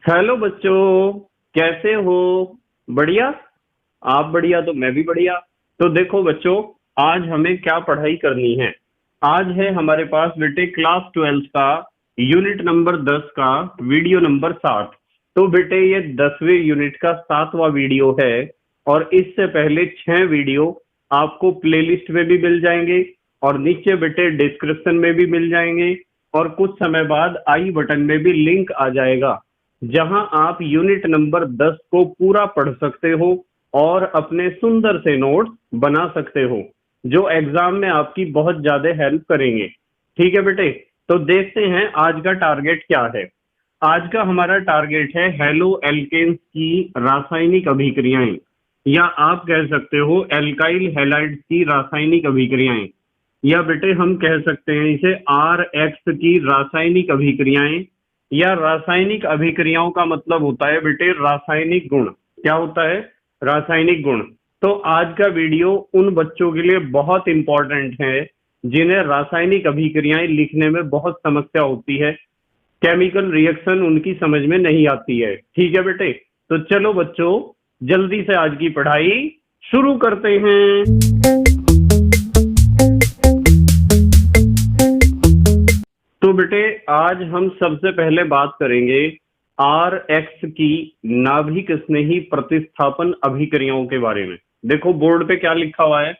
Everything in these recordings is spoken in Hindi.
हेलो बच्चों, कैसे हो? बढ़िया। आप बढ़िया तो मैं भी बढ़िया। तो देखो बच्चों, आज हमें क्या पढ़ाई करनी है। आज है हमारे पास बेटे क्लास 12 का यूनिट नंबर 10 का वीडियो नंबर 7। तो बेटे ये 10वें यूनिट का 7वां वीडियो है। और इससे पहले 6 वीडियो आपको प्लेलिस्ट में भी मिल जाएंगे और नीचे बेटे डिस्क्रिप्शन में भी मिल जाएंगे। और कुछ समय बाद आई बटन में भी लिंक आ जाएगा, जहां आप यूनिट नंबर 10 को पूरा पढ़ सकते हो और अपने सुंदर से नोट्स बना सकते हो, जो एग्जाम में आपकी बहुत ज्यादा हेल्प करेंगे। ठीक है बेटे, तो देखते हैं आज का टारगेट क्या है। आज का हमारा टारगेट है हेलो एल्केन्स की रासायनिक अभिक्रियाएं, या आप कह सकते हो एल्काइल हैलाइड्स की रासायनिक अभिक्रियाएं, या बेटे हम कह सकते हैं इसे आर एक्स की रासायनिक अभिक्रियाएं। या रासायनिक अभिक्रियाओं का मतलब होता है बेटे रासायनिक गुण। क्या होता है? रासायनिक गुण। तो आज का वीडियो उन बच्चों के लिए बहुत इंपॉर्टेंट है जिन्हें रासायनिक अभिक्रियाएं लिखने में बहुत समस्या होती है, केमिकल रिएक्शन उनकी समझ में नहीं आती है। ठीक है बेटे, तो चलो बच्चों, जल्दी से आज की पढ़ाई शुरू करते हैं। तो बेटे आज हम सबसे पहले बात करेंगे आर एक्स की नाभिक स्नेही प्रतिस्थापन अभिक्रियाओं के बारे में। देखो बोर्ड पे क्या लिखा हुआ है।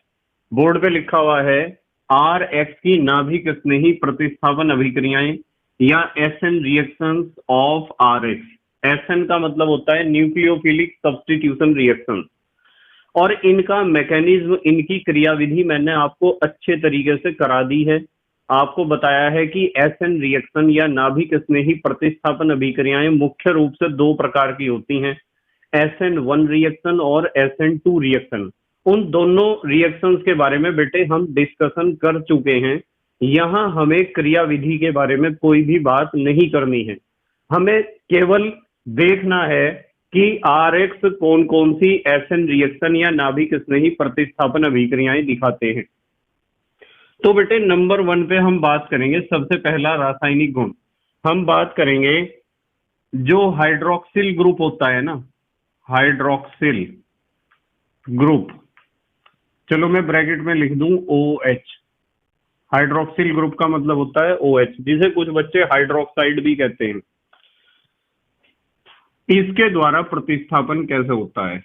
बोर्ड पे लिखा हुआ है आर एक्स की नाभिक स्नेही प्रतिस्थापन अभिक्रियाएं, या SN reactions of R X. SN का मतलब होता है न्यूक्लियोफिलिक सब्स्टिट्यूशन रिएक्शन। और इनका मैकेनिज्म, इनकी क्रियाविधि मैंने आपको अच्छे तरीके से करा दी है। आपको बताया है कि एसएन रिएक्शन या नाभिक स्नेही प्रतिस्थापन अभिक्रियाएं मुख्य रूप से दो प्रकार की होती हैं, SN1 रिएक्शन और SN2 रिएक्शन। उन दोनों रिएक्शंस के बारे में बेटे हम डिस्कशन कर चुके हैं। यहाँ हमें क्रियाविधि के बारे में कोई भी बात नहीं करनी है। हमें केवल देखना है कि आर एक्स कौन कौन सी एसएन रिएक्शन या नाभिक स्नेही प्रतिस्थापन अभिक्रियाएं दिखाते हैं। तो बेटे नंबर 1 पे हम बात करेंगे। सबसे पहला रासायनिक गुण हम बात करेंगे, जो हाइड्रोक्सिल ग्रुप होता है ना, हाइड्रोक्सिल ग्रुप, चलो मैं ब्रैकेट में लिख दूं OH। हाइड्रोक्सिल ग्रुप का मतलब होता है OH, जिसे कुछ बच्चे हाइड्रोक्साइड भी कहते हैं। इसके द्वारा प्रतिस्थापन कैसे होता है,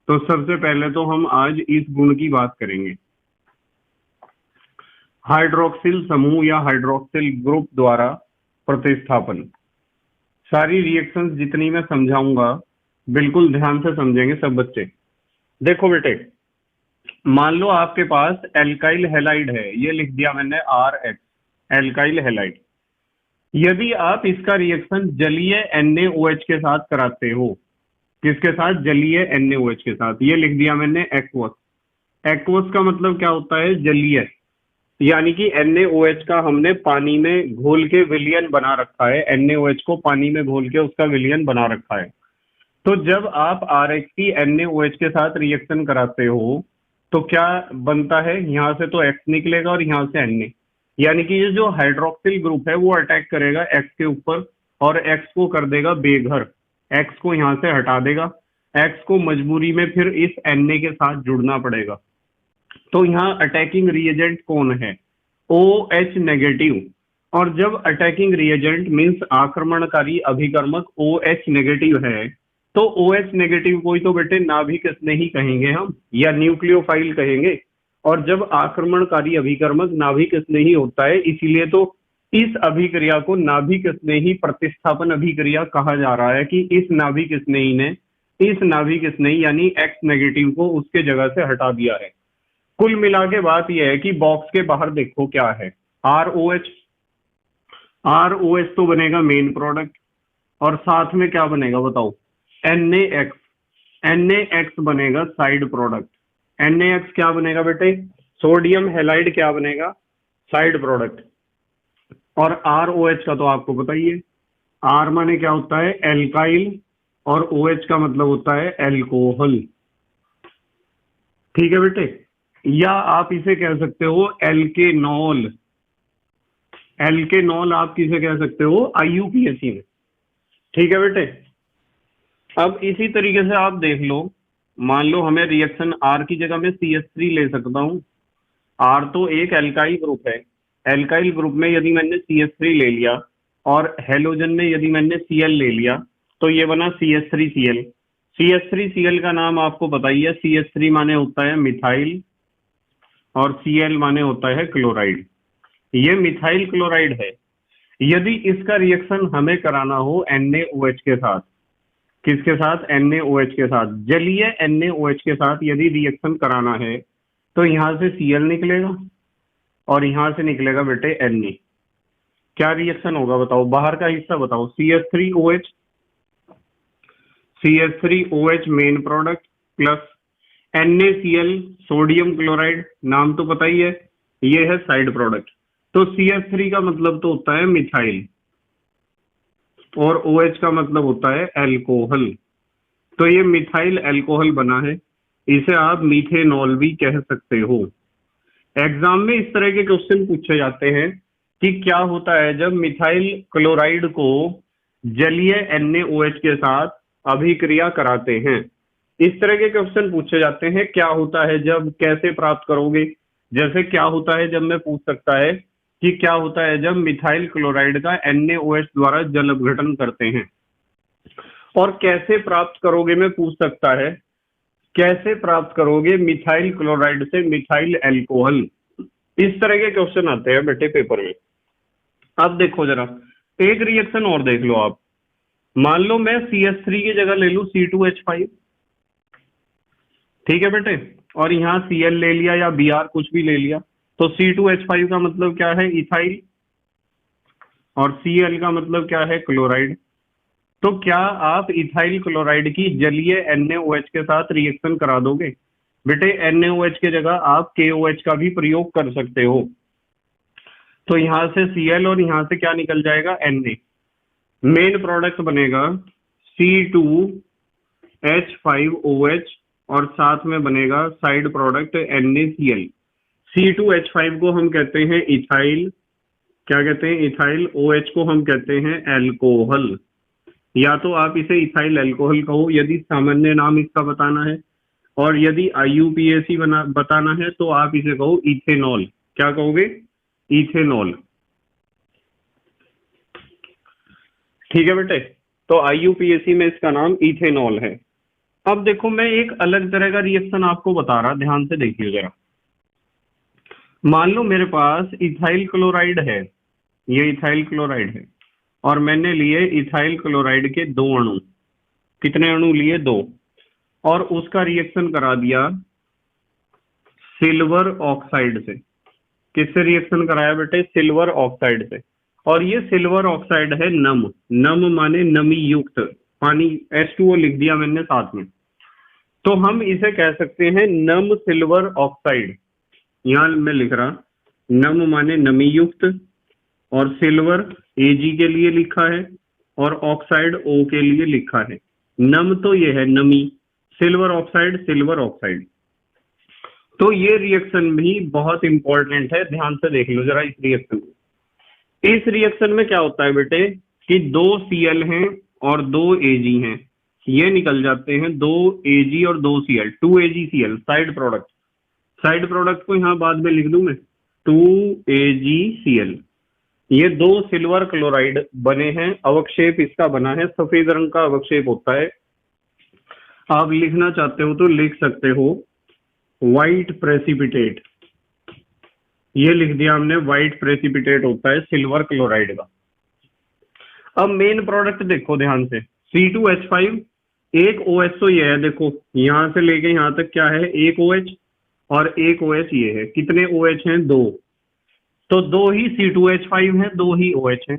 तो सबसे पहले तो हम आज इस गुण की बात करेंगे। हाइड्रोक्सिल समूह या हाइड्रोक्सिल ग्रुप द्वारा प्रतिस्थापन। सारी रिएक्शंस जितनी मैं समझाऊंगा बिल्कुल ध्यान से समझेंगे सब बच्चे। देखो बेटे, मान लो आपके पास एल्काइल हैलाइड है, ये लिख दिया मैंने RH, एल्काइल हैलाइड। यदि आप इसका रिएक्शन जलीय NaOH के साथ कराते हो, किसके साथ? जलीय NaOH के साथ, ये लिख दिया मैंने एक्वस। एक्वस का मतलब क्या होता है? जलीय, यानी कि NaOH का हमने पानी में घोल के विलयन बना रखा है। NaOH को पानी में घोल के उसका विलयन बना रखा है। तो जब आप RH की NaOH के साथ रिएक्शन कराते हो तो क्या बनता है? यहाँ से तो X निकलेगा और यहाँ से Na, यानी कि ये जो हाइड्रोक्सिल ग्रुप है वो अटैक करेगा X के ऊपर और X को कर देगा बेघर। X को यहाँ से हटा देगा, X को मजबूरी में फिर इस Na के साथ जुड़ना पड़ेगा। तो यहाँ अटैकिंग रिएजेंट कौन है? OH negative. और जब अटैकिंग रिएजेंट मींस आक्रमणकारी अभिकर्मक OH नेगेटिव है, तो OH नेगेटिव को ही तो बेटे नाभिक स्नेही कहेंगे हम, या न्यूक्लियोफाइल कहेंगे। और जब आक्रमणकारी अभिकर्मक नाभिक स्नेही होता है, इसीलिए तो इस अभिक्रिया को नाभिक स्नेही प्रतिस्थापन अभिक्रिया कहा जा रहा है कि इस नाभिक स्नेही ने इस नाभिक स्नेही यानी X नेगेटिव को उसके जगह से हटा दिया है। कुल मिला के बात यह है कि बॉक्स के बाहर देखो क्या है, ROH। ROH तो बनेगा मेन प्रोडक्ट, और साथ में क्या बनेगा बताओ? NaX। NaX बनेगा साइड प्रोडक्ट। NaX क्या बनेगा बेटे? सोडियम हैलाइड क्या बनेगा? Side product. और ROH का तो आपको पता ही है, R माने क्या होता है? एल्काइल, और OH का मतलब होता है एल्कोहल। ठीक है बेटे, या आप इसे कह सकते हो एल्केनॉल। एल्केनॉल आप किसे कह सकते हो? IUPAC में। ठीक है बेटे। अब इसी तरीके से आप देख लो, मान लो हमें रिएक्शन आर की जगह में CH3 ले सकता हूँ। आर तो एक एल्काइल ग्रुप है, एल्काइल ग्रुप में यदि मैंने CH3 ले लिया और हेलोजन में यदि मैंने Cl ले लिया तो ये बना CH3Cl। CH3Cl का नाम आपको बताइए, CH3 माने होता है मिथाइल और Cl माने होता है क्लोराइड। ये मिथाइल क्लोराइड है। यदि इसका रिएक्शन हमें कराना हो NaOH के साथ, किसके साथ? NaOH के साथ, जलीय NaOH के साथ यदि रिएक्शन कराना है तो यहां से Cl निकलेगा और यहां से निकलेगा बेटे Na। क्या रिएक्शन होगा बताओ, बाहर का हिस्सा बताओ। CH3OH main product plus NaCl sodium chloride, नाम तो पता ही है, ये है साइड प्रोडक्ट। तो CH3 का मतलब तो होता है मिथाइल और OH का मतलब होता है एल्कोहल। तो ये मिथाइल एल्कोहल बना है, इसे आप मीथेनॉल भी कह सकते हो। एग्जाम में इस तरह के क्वेश्चन पूछे जाते हैं कि क्या होता है जब मिथाइल क्लोराइड को जलीय NaOH के साथ अभिक्रिया कराते हैं। इस तरह के क्वेश्चन पूछे जाते हैं, क्या होता है जब, कैसे प्राप्त करोगे। जैसे क्या होता है जब में पूछ सकता है कि क्या होता है जब मिथाइल क्लोराइड का NaOH द्वारा जल अपघटन करते हैं। और कैसे प्राप्त करोगे में पूछ सकता है, कैसे प्राप्त करोगे मिथाइल क्लोराइड से मिथाइल एल्कोहल। इस तरह के क्वेश्चन आते हैं बेटे पेपर में। अब देखो जरा एक रिएक्शन और देख लो आप। मान लो मैं CH3 की जगह ले लूं C2H5, ठीक है बेटे, और यहाँ Cl ले लिया या Br कुछ भी ले लिया, तो C2H5 का मतलब क्या है? इथाइल, और Cl का मतलब क्या है? क्लोराइड। तो क्या आप इथाइल क्लोराइड की जलीय NaOH के साथ रिएक्शन करा दोगे? बेटे NaOH के जगह आप KOH का भी प्रयोग कर सकते हो। तो यहां से Cl और यहां से क्या निकल जाएगा? Na। मेन प्रोडक्ट बनेगा C2H5OH और साथ में बनेगा साइड प्रोडक्ट NaCl। C2H5 को हम कहते हैं इथाइल, क्या कहते हैं? इथाइल। OH को हम कहते हैं एल्कोहल, या तो आप इसे इथाइल एल्कोहल कहो यदि सामान्य नाम इसका बताना है, और यदि IUPAC बताना है तो आप इसे कहो इथेनॉल। क्या कहोगे? इथेनॉल। ठीक है बेटे, तो IUPAC में इसका नाम इथेनॉल है। अब देखो मैं एक अलग तरह का रिएक्शन आपको बता रहा, ध्यान से देखिए जरा। मान लो मेरे पास इथाइल क्लोराइड है, ये इथाइल क्लोराइड है, और मैंने लिए इथाइल क्लोराइड के 2 अणु। कितने अणु लिए? 2। और उसका रिएक्शन करा दिया सिल्वर ऑक्साइड से। किससे रिएक्शन कराया बेटे? सिल्वर ऑक्साइड से। और ये सिल्वर ऑक्साइड है नम, नम माने नमी युक्त, पानी H2O लिख दिया मैंने साथ में। तो हम इसे कह सकते हैं नम सिल्वर ऑक्साइड। यहां मैं लिख रहा, नम माने नमी युक्त, और सिल्वर Ag के लिए लिखा है, और ऑक्साइड O के लिए लिखा है। नम तो ये है नमी, सिल्वर ऑक्साइड सिल्वर ऑक्साइड। तो ये रिएक्शन भी बहुत इंपॉर्टेंट है, ध्यान से देख लो जरा इस रिएक्शन में। इस रिएक्शन में क्या होता है बेटे कि 2 Cl हैं और 2 Ag हैं, ये निकल जाते हैं 2 Ag और 2 Cl, 2 AgCl side product. Side product को यहां बाद में लिख दूं मैं, 2 AgCl। ये 2 सिल्वर क्लोराइड बने हैं, अवक्षेप इसका बना है, सफेद रंग का अवक्षेप होता है। आप लिखना चाहते हो तो लिख सकते हो व्हाइट प्रेसिपिटेट। ये लिख दिया हमने, व्हाइट प्रेसिपिटेट होता है सिल्वर क्लोराइड का। अब मेन प्रोडक्ट देखो ध्यान से, C2H5, एक OH तो ये है, देखो यहां से लेके यहां तक क्या है? एक OH और एक OH ये है। कितने OH हैं? 2। तो 2 ही C2H5 है, 2 ही OH है,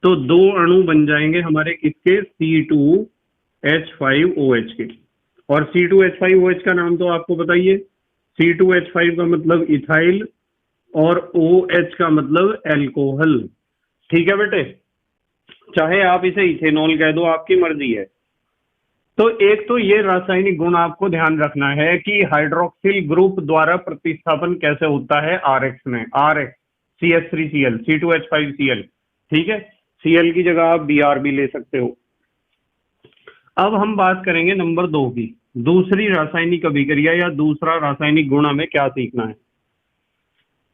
तो 2 अणु बन जाएंगे हमारे किसके? C2H5OH के। और C2H5OH का नाम तो आपको बताइए, C2H5 का मतलब इथाइल और OH का मतलब एल्कोहल। ठीक है बेटे, चाहे आप इसे इथेनॉल कह दो, आपकी मर्जी है। तो एक तो ये रासायनिक गुण आपको ध्यान रखना है कि हाइड्रोक्सिल ग्रुप द्वारा प्रतिस्थापन कैसे होता है RX में, RX CH3Cl C2H5Cl। ठीक है, Cl की जगह आप Br भी ले सकते हो। अब हम बात करेंगे नंबर 2 की, दूसरी रासायनिक अभिक्रिया या दूसरा रासायनिक गुण हमें क्या सीखना है।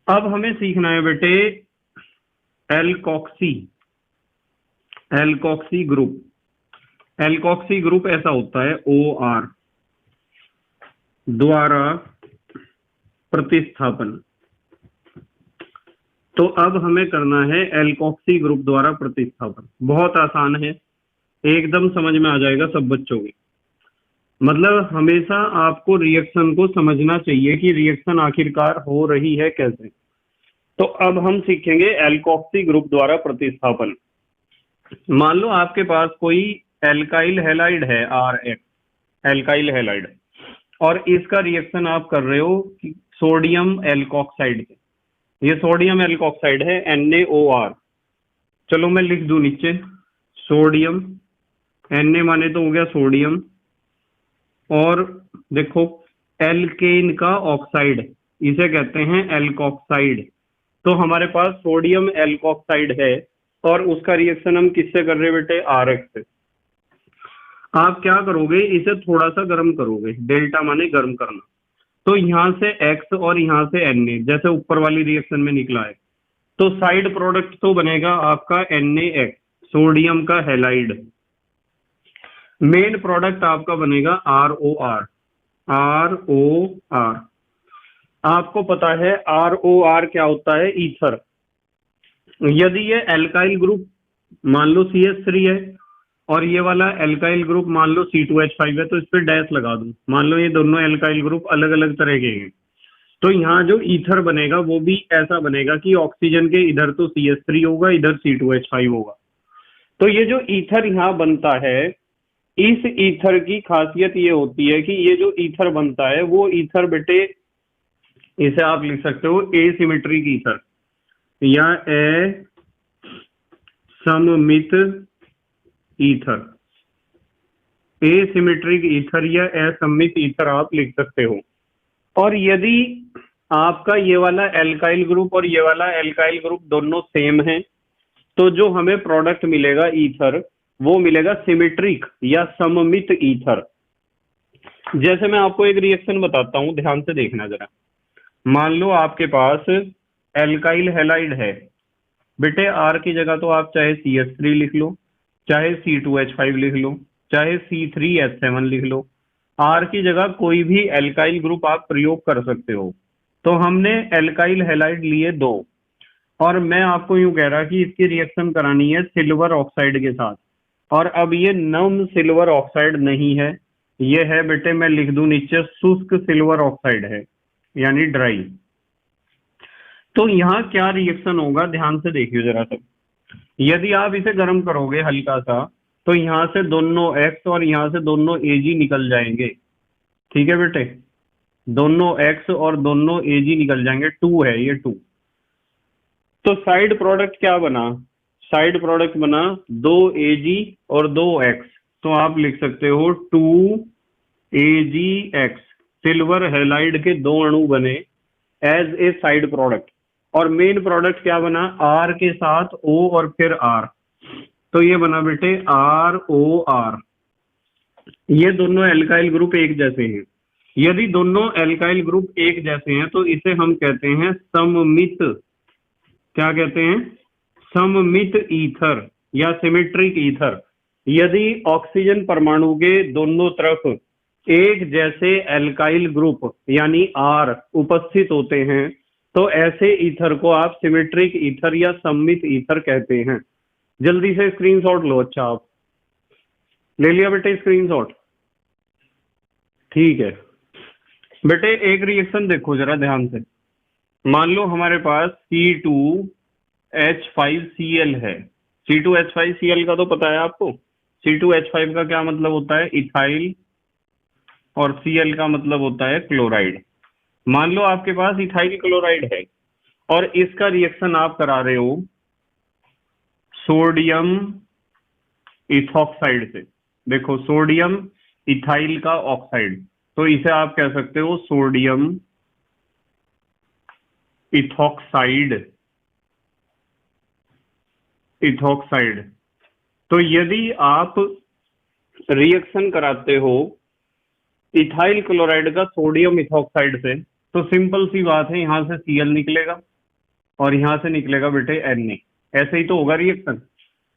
अब हमें सीखना है बेटे alkoxy, alkoxy group. Alkoxy group ऐसा होता है OR द्वारा प्रतिस्थापन। तो अब हमें करना है एल्कोक्सी ग्रुप द्वारा प्रतिस्थापन। बहुत आसान है, एकदम समझ में आ जाएगा सब बच्चों के। मतलब हमेशा आपको रिएक्शन को समझना चाहिए कि रिएक्शन आखिरकार हो रही है कैसे। तो अब हम सीखेंगे एल्कोक्सी ग्रुप द्वारा प्रतिस्थापन। मान लो आपके पास कोई एल्काइल हैलाइड है RX, एल्काइल हैलाइड, और इसका रिएक्शन आप कर रहे हो सोडियम एल्कोक्साइड से। ये सोडियम एल्कोक्साइड है NaOR। चलो मैं लिख दूं नीचे सोडियम, Na माने तो हो गया सोडियम, और देखो एल्केन का ऑक्साइड, इसे कहते हैं एल्कोक्साइड। तो हमारे पास सोडियम एल्कोक्साइड है और उसका रिएक्शन हम किससे कर रहे हैं बेटे RX से। आप क्या करोगे, इसे थोड़ा सा गर्म करोगे, डेल्टा माने गर्म करना। तो यहां से X और यहां से Na, जैसे ऊपर वाली रिएक्शन में निकला है, तो साइड प्रोडक्ट तो बनेगा आपका NaX, सोडियम का हैलाइड। मेन प्रोडक्ट आपका बनेगा ROR, ROR। आपको पता है ROR क्या होता है, ईथर। यदि ये एल्काइल ग्रुप मान लो CH3 है और ये वाला एल्काइल ग्रुप मान लो C2H5 है, तो इस पे डैश लगा दूं। मान लो ये दोनों एल्काइल ग्रुप अलग अलग तरह के हैं, तो यहाँ जो ईथर बनेगा वो भी ऐसा बनेगा कि ऑक्सीजन के इधर तो CH3 होगा, इधर C2H5 होगा। तो ये जो ईथर यहाँ बनता है, इस ईथर की खासियत ये होती है कि ये जो ईथर बनता है वो ईथर बेटे, इसे आप लिख सकते हो एसिमेट्रिक ईथर या असममित ईथर। एसिमेट्रिक ईथर या असममित ईथर आप लिख सकते हो। और यदि आपका ये वाला एल्काइल ग्रुप और ये वाला एल्काइल ग्रुप दोनों सेम है, तो जो हमें प्रोडक्ट मिलेगा ईथर, वो मिलेगा सिमेट्रिक या सममित ईथर। जैसे मैं आपको एक रिएक्शन बताता हूं, ध्यान से देखना जरा। मान लो आपके पास एल्काइल हैलाइड है बेटे, R की जगह तो आप चाहे CH3 लिख लो, चाहे C2H5 लिख लो, चाहे C3H7 लिख लो। R की जगह कोई भी एल्काइल ग्रुप आप प्रयोग कर सकते हो। तो हमने एल्काइल हैलाइड लिए 2, और मैं आपको यूं कह रहा कि इसकी रिएक्शन करानी है सिल्वर ऑक्साइड के साथ। और अब ये नम सिल्वर ऑक्साइड नहीं है, ये है बेटे, मैं लिख दूं नीचे शुष्क सिल्वर ऑक्साइड है, यानी ड्राई। तो यहाँ क्या रिएक्शन होगा, ध्यान से देखिए जरा सब। यदि आप इसे गर्म करोगे हल्का सा, तो यहाँ से दोनों X और यहाँ से दोनों Ag निकल जाएंगे। ठीक है बेटे, दोनों X और दोनों Ag निकल जाएंगे, 2 है ये 2। तो साइड प्रोडक्ट क्या बना, साइड प्रोडक्ट बना 2Ag और 2X। तो आप लिख सकते हो 2AgX, सिल्वर हैलाइड के 2 अणु बने एज ए साइड प्रोडक्ट। और मेन प्रोडक्ट क्या बना, R के साथ O और फिर R, तो ये बना बेटे ROR। ये दोनों एल्काइल ग्रुप एक जैसे हैं। यदि दोनों एल्काइल ग्रुप एक जैसे हैं तो इसे हम कहते हैं सममित, क्या कहते हैं, सममित ईथर या सिमेट्रिक ईथर। यदि ऑक्सीजन परमाणु के दोनों तरफ एक जैसे एल्काइल ग्रुप यानी R उपस्थित होते हैं, तो ऐसे ईथर को आप सिमेट्रिक ईथर या सममित ईथर कहते हैं। जल्दी से स्क्रीनशॉट लो। अच्छा, आप ले लिया बेटे स्क्रीनशॉट, ठीक है। बेटे एक रिएक्शन देखो जरा ध्यान से। मान लो हमारे पास C2H5Cl है। C2H5Cl का तो पता है आपको। C2H5 का क्या मतलब होता है, इथाइल, और Cl का मतलब होता है क्लोराइड। मान लो आपके पास इथाइल क्लोराइड है और इसका रिएक्शन आप करा रहे हो सोडियम इथॉक्साइड से। देखो सोडियम इथाइल का ऑक्साइड, तो इसे आप कह सकते हो सोडियम इथॉक्साइड, इथॉक्साइड। तो यदि आप रिएक्शन कराते हो इथाइल क्लोराइड का सोडियम इथॉक्साइड से, तो सिंपल सी बात है, यहां से Cl निकलेगा और यहां से निकलेगा बेटे Na। ऐसे ही तो होगा रिएक्शन।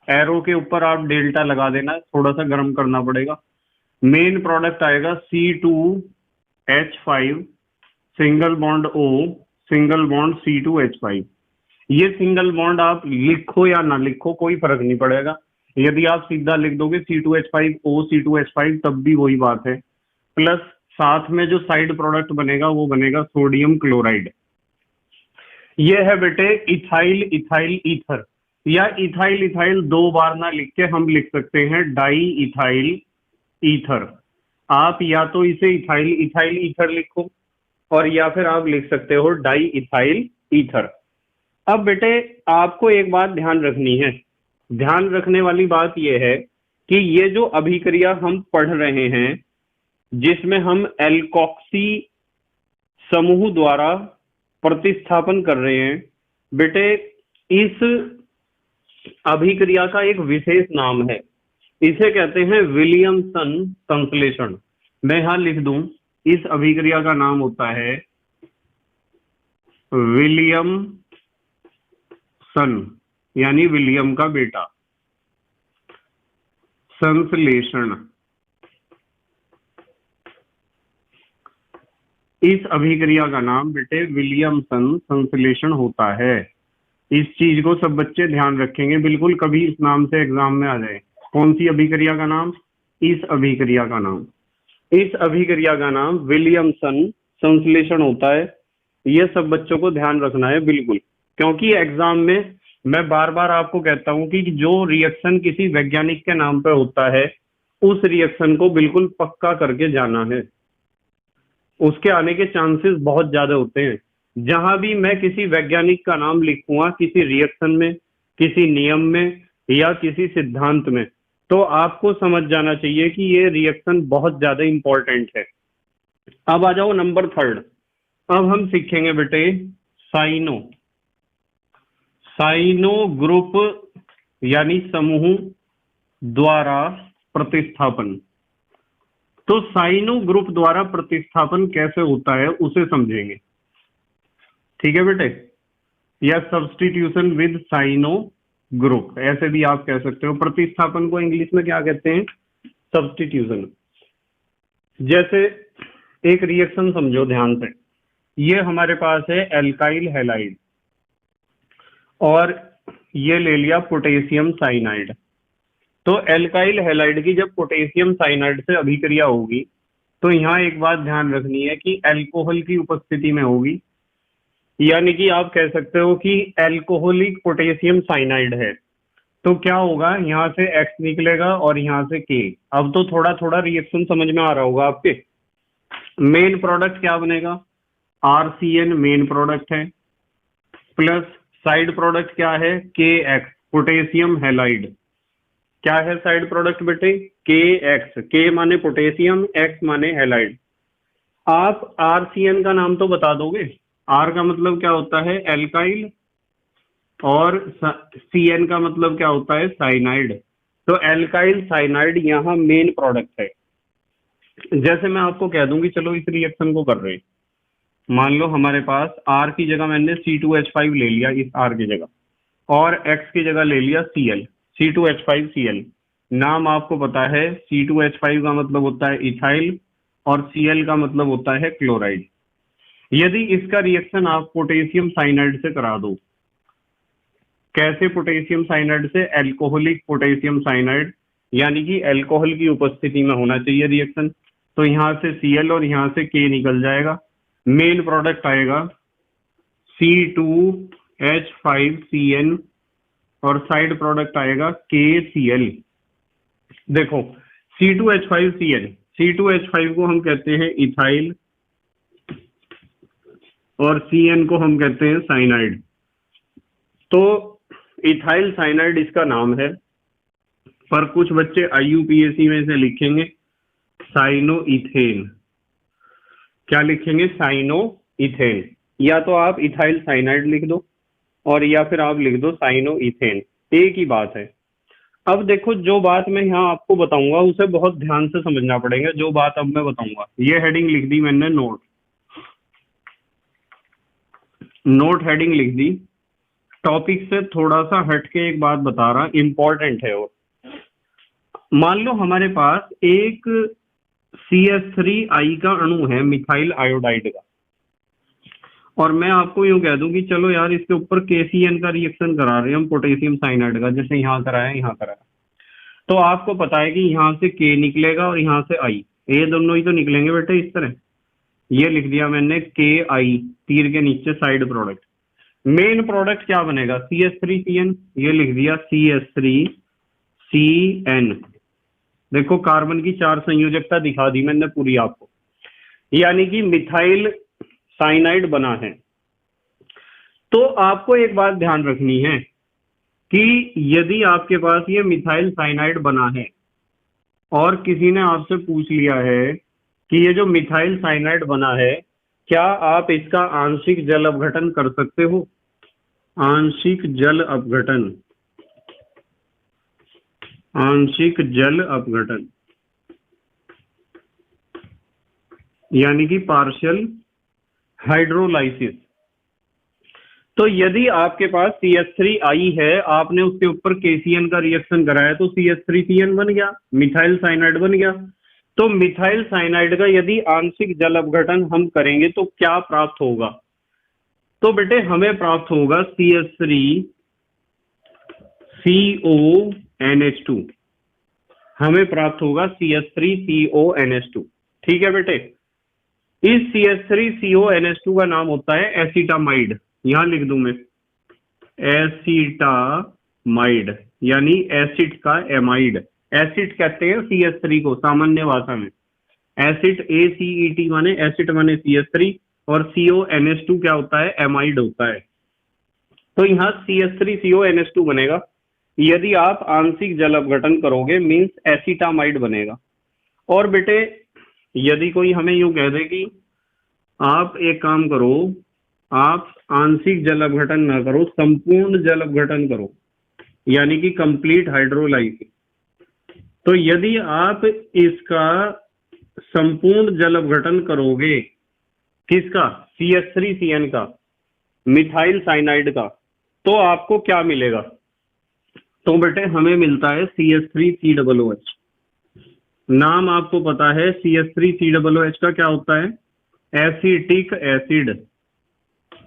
एरो के ऊपर आप डेल्टा लगा देना, थोड़ा सा गर्म करना पड़ेगा। मेन प्रोडक्ट आएगा C2H5 single bond O single bond C2H5। ये सिंगल बॉन्ड आप लिखो या ना लिखो कोई फर्क नहीं पड़ेगा। यदि आप सीधा लिख दोगे C2H5O C2H5 तब भी वही बात है। प्लस साथ में जो साइड प्रोडक्ट बनेगा वो बनेगा सोडियम क्लोराइड। ये है बेटे इथाइल इथाइल ईथर, या इथाइल इथाइल दो बार ना लिख के हम लिख सकते हैं डाई इथाइल ईथर। आप या तो इसे इथाइल इथाइल ईथर लिखो और या फिर आप लिख सकते हो डाई इथाइल ईथर। अब बेटे आपको एक बात ध्यान रखनी है, ध्यान रखने वाली बात यह है कि ये जो अभिक्रिया हम पढ़ रहे हैं जिसमें हम एल्कोक्सी समूह द्वारा प्रतिस्थापन कर रहे हैं, बेटे इस अभिक्रिया का एक विशेष नाम है, इसे कहते हैं विलियमसन संश्लेषण। मैं यहां लिख दूं, इस अभिक्रिया का नाम होता है विलियमसन, यानी विलियम का बेटा, संश्लेषण। इस अभिक्रिया का नाम बेटे विलियमसन संश्लेषण होता है। इस चीज को सब बच्चे ध्यान रखेंगे, बिल्कुल कभी इस नाम से एग्जाम में आ जाए। कौन सी अभिक्रिया का नाम? इस अभिक्रिया का नाम, इस अभिक्रिया का नाम विलियमसन संश्लेषण होता है। ये सब बच्चों को ध्यान रखना है बिल्कुल, क्योंकि एग्जाम में मैं बार बार आपको कहता हूं कि जो रिएक्शन किसी वैज्ञानिक के नाम पर होता है उस रिएक्शन को बिल्कुल पक्का करके जाना है, उसके आने के चांसेस बहुत ज्यादा होते हैं। जहां भी मैं किसी वैज्ञानिक का नाम लिखूंगा किसी रिएक्शन में, किसी नियम में या किसी सिद्धांत में, तो आपको समझ जाना चाहिए कि ये रिएक्शन बहुत ज्यादा इंपॉर्टेंट है। अब आ जाओ नंबर 3। अब हम सीखेंगे बेटे साइनो, साइनो ग्रुप यानी समूह द्वारा प्रतिस्थापन। तो साइनो ग्रुप द्वारा प्रतिस्थापन कैसे होता है उसे समझेंगे, ठीक है बेटे, या सब्स्टिट्यूशन विद साइनो ग्रुप ऐसे भी आप कह सकते हो। प्रतिस्थापन को इंग्लिश में क्या कहते हैं? सब्स्टिट्यूशन। जैसे एक रिएक्शन समझो ध्यान से, ये हमारे पास है एल्काइल हैलाइड और ये ले लिया पोटेशियम साइनाइड। तो एल्काइल हैलाइड की जब पोटेशियम साइनाइड से अभिक्रिया होगी तो यहाँ एक बात ध्यान रखनी है कि अल्कोहल की उपस्थिति में होगी, यानी कि आप कह सकते हो कि अल्कोहलिक पोटेशियम साइनाइड है। तो क्या होगा, यहाँ से X निकलेगा और यहाँ से K। अब तो थोड़ा थोड़ा रिएक्शन समझ में आ रहा होगा आपके। मेन प्रोडक्ट क्या बनेगा? RCN मेन प्रोडक्ट है, प्लस साइड प्रोडक्ट क्या है? KX potassium halide. क्या है साइड प्रोडक्ट बेटे? KX, K माने पोटेशियम, X माने हैलाइड। आप RCN का नाम तो बता दोगे? R का मतलब क्या होता है? एल्काइल, और CN का मतलब क्या होता है? साइनाइड। तो एल्काइल साइनाइड यहाँ मेन प्रोडक्ट है। जैसे मैं आपको कह दूं कि चलो इस रिएक्शन को कर रहे हैं, मान लो हमारे पास R की जगह मैंने C2H5 ले लिया इस R की जगह, और X की जगह ले लिया Cl, C2H5Cl। नाम आपको पता है, C2H5 का मतलब होता है इथाइल और Cl का मतलब होता है क्लोराइड। यदि इसका रिएक्शन आप पोटेशियम साइनाइड से करा दो, कैसे पोटेशियम साइनाइड से? एल्कोहलिक पोटेशियम साइनाइड, यानी कि अल्कोहल की उपस्थिति में होना चाहिए रिएक्शन। तो यहाँ से Cl और यहाँ से K निकल जाएगा, मेन प्रोडक्ट आएगा C2H5CN और साइड प्रोडक्ट आएगा KCl। देखो C2H5CN, C2H5 को हम कहते हैं इथाइल और CN को हम कहते हैं साइनाइड। तो इथाइल साइनाइड इसका नाम है, पर कुछ बच्चे IUPAC में से लिखेंगे साइनो इथेन। क्या लिखेंगे? Cyano ethane. या तो आप इथाइल साइनाइड लिख दो और या फिर आप लिख दो साइनो इथेन, एक ही बात है। अब देखो, जो बात मैं यहाँ आपको बताऊंगा उसे बहुत ध्यान से समझना पड़ेगा। जो बात अब मैं बताऊंगा, ये हेडिंग लिख दी मैंने, नोट हेडिंग लिख दी। टॉपिक से थोड़ा सा हटके एक बात बता रहा, इंपॉर्टेंट है। और मान लो हमारे पास एक CH3I का अणु है, मिथाइल आयोडाइड का, और मैं आपको यूं कह दूं कि चलो यार इसके ऊपर KCN का रिएक्शन करा रहे हैं हम, पोटेशियम साइनाइड का, जैसे यहाँ कराया यहाँ कराया। तो आपको पता है कि यहाँ से K निकलेगा और यहाँ से I, ये दोनों ही तो निकलेंगे बेटे इस तरह। ये लिख दिया मैंने KI, तीर के नीचे साइड प्रोडक्ट। मेन प्रोडक्ट क्या बनेगा? CH3CN, ये लिख दिया CH3CN। देखो कार्बन की 4 संयोजकता दिखा दी मैंने पूरी आपको, यानी कि मिथाइल साइनाइड बना है। तो आपको एक बात ध्यान रखनी है कि यदि आपके पास ये मिथाइल साइनाइड बना है और किसी ने आपसे पूछ लिया है कि ये जो मिथाइल साइनाइड बना है, क्या आप इसका आंशिक जल अपघटन कर सकते हो? आंशिक जल अपघटन, आंशिक जल अपघटन यानी कि पार्शियल हाइड्रोलाइसिस। तो यदि आपके पास CH3I है, आपने उसके ऊपर KCN का रिएक्शन कराया तो CH3CN बन गया, मिथाइल साइनाइड बन गया। तो मिथाइल साइनाइड का यदि आंशिक जल अपघटन हम करेंगे तो क्या प्राप्त होगा? तो बेटे हमें प्राप्त होगा CH3CONH2, हमें प्राप्त होगा CH3CONH2। ठीक है बेटे, इस CH3CONH2 का नाम होता है एसिटामाइड। यहां लिख दूं मैं एसिटामाइड, यानी एसिड का एमाइड। एसिड कहते हैं CH3 को सामान्य भाषा में। एसिड ACET माने एसिड माने CH3, और CONH2 क्या होता है? एमाइड होता है। तो यहाँ CH3CONH2 बनेगा यदि आप आंशिक जल अपघटन करोगे, मींस एसिटामाइड बनेगा। और बेटे यदि कोई हमें यूं कह दे कि आप एक काम करो, आप आंशिक जल अपघटन ना करो, संपूर्ण जल अपघटन करो, यानी कि कंप्लीट हाइड्रोलाइसिस। तो यदि आप इसका संपूर्ण जल अपघटन करोगे, किसका? CH3CN का, मिथाइल साइनाइड का, तो आपको क्या मिलेगा? तो बेटे हमें मिलता है CH3COOH। नाम आपको पता है CH3COOH का क्या होता है? Acetic acid.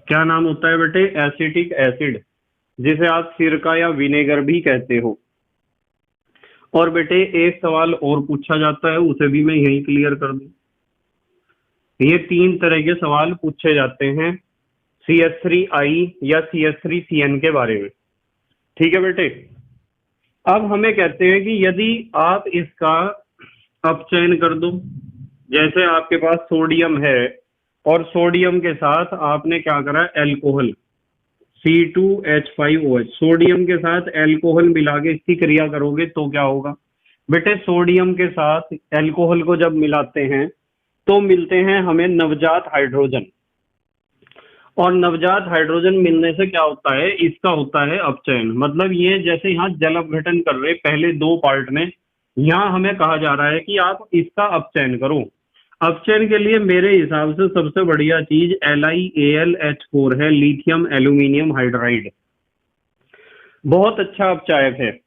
क्या नाम होता है बेटे? एसिटिक एसिड, जिसे आप सिरका या विनेगर भी कहते हो। और बेटे एक सवाल और पूछा जाता है, उसे भी मैं यहीं क्लियर कर दूं। ये 3 तरह के सवाल पूछे जाते हैं CH3I या CH3CN के बारे में। ठीक है बेटे, अब हमें कहते हैं कि यदि आप इसका अपचयन कर दो, जैसे आपके पास सोडियम है और सोडियम के साथ आपने क्या करा? एल्कोहल C2H5OH, सोडियम के साथ एल्कोहल मिला के इसकी क्रिया करोगे तो क्या होगा? बेटे सोडियम के साथ एल्कोहल को जब मिलाते हैं तो मिलते हैं हमें नवजात हाइड्रोजन, और नवजात हाइड्रोजन मिलने से क्या होता है? इसका होता है अपचयन। मतलब ये जैसे यहाँ जल अपघटन कर रहे पहले 2 पार्ट में, यहाँ हमें कहा जा रहा है कि आप इसका अपचयन करो। अपचयन के लिए मेरे हिसाब से सबसे बढ़िया चीज LiAlH4 है, लिथियम एल्यूमिनियम हाइड्राइड। बहुत अच्छा अपचायक है।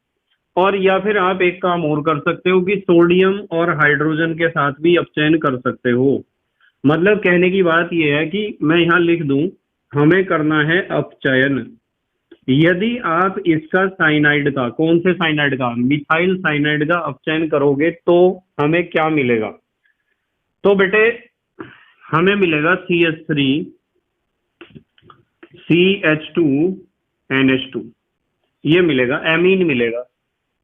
और या फिर आप एक काम और कर सकते हो कि सोडियम और हाइड्रोजन के साथ भी अपचयन कर सकते हो। मतलब कहने की बात यह है कि मैं यहाँ लिख दूं, हमें करना है अपचयन। यदि आप इसका साइनाइड का, कौन से साइनाइड का? मिथाइल साइनाइड का अपचयन करोगे तो हमें क्या मिलेगा? तो बेटे हमें मिलेगा CH3CH2NH2, ये मिलेगा, एमीन मिलेगा।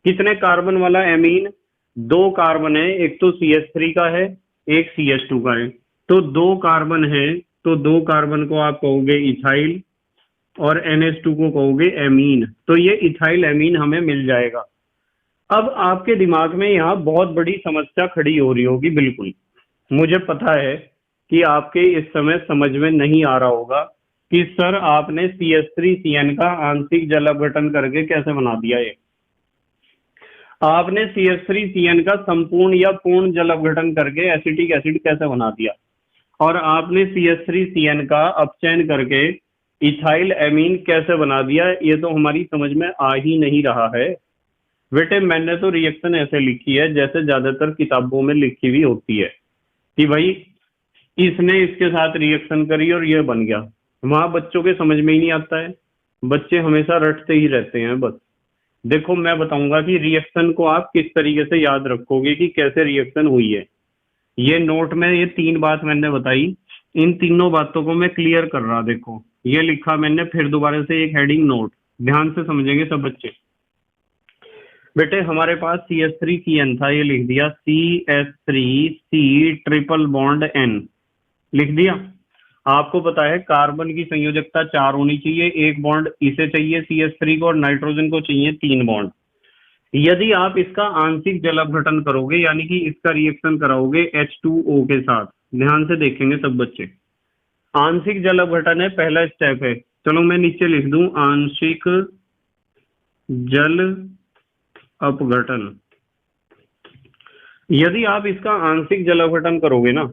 कितने कार्बन वाला एमीन? 2 कार्बन है, एक तो CH3 का है, एक CH2 का है। तो 2 कार्बन है, तो 2 कार्बन को आप कहोगे इथाइल और NH2 को कहोगे एमीन। तो ये इथाइल एमीन हमें मिल जाएगा। अब आपके दिमाग में यहाँ बहुत बड़ी समस्या खड़ी हो रही होगी। बिल्कुल मुझे पता है कि आपके इस समय समझ में नहीं आ रहा होगा कि सर आपने CH3CN का आंशिक जल अपघटन करके कैसे बना दिया ये। आपने CH3CN का संपूर्ण या पूर्ण जल अपघटन करके एसिटिक एसिड कैसे बना दिया, और आपने CH3CN का अपचयन करके इथाइल एमीन कैसे बना दिया, ये तो हमारी समझ में आ ही नहीं रहा है। बेटे मैंने तो रिएक्शन ऐसे लिखी है जैसे ज्यादातर किताबों में लिखी हुई होती है कि भाई इसने इसके साथ रिएक्शन करी और ये बन गया। वहां बच्चों के समझ में ही नहीं आता है, बच्चे हमेशा रटते ही रहते हैं बस। देखो मैं बताऊंगा कि रिएक्शन को आप किस तरीके से याद रखोगे कि कैसे रिएक्शन हुई है। ये नोट में ये 3 बात मैंने बताई, इन तीनों बातों को मैं क्लियर कर रहा। देखो ये लिखा मैंने फिर दोबारा से एक हेडिंग नोट, ध्यान से समझेंगे सब बच्चे। बेटे हमारे पास CH3CN था, ये लिख दिया CH3C ट्रिपल बॉन्ड N, लिख दिया। आपको पता है कार्बन की संयोजकता 4 होनी चाहिए, एक बॉन्ड इसे चाहिए CH3 को और नाइट्रोजन को चाहिए 3 बॉन्ड। यदि आप इसका आंशिक जल अपघटन करोगे यानी कि इसका रिएक्शन कराओगे H2O के साथ, ध्यान से देखेंगे सब बच्चे। आंशिक जल अपघटन है पहला स्टेप है, चलो मैं नीचे लिख दूं आंशिक जल अपघटन। यदि आप इसका आंशिक जल अपघटन करोगे ना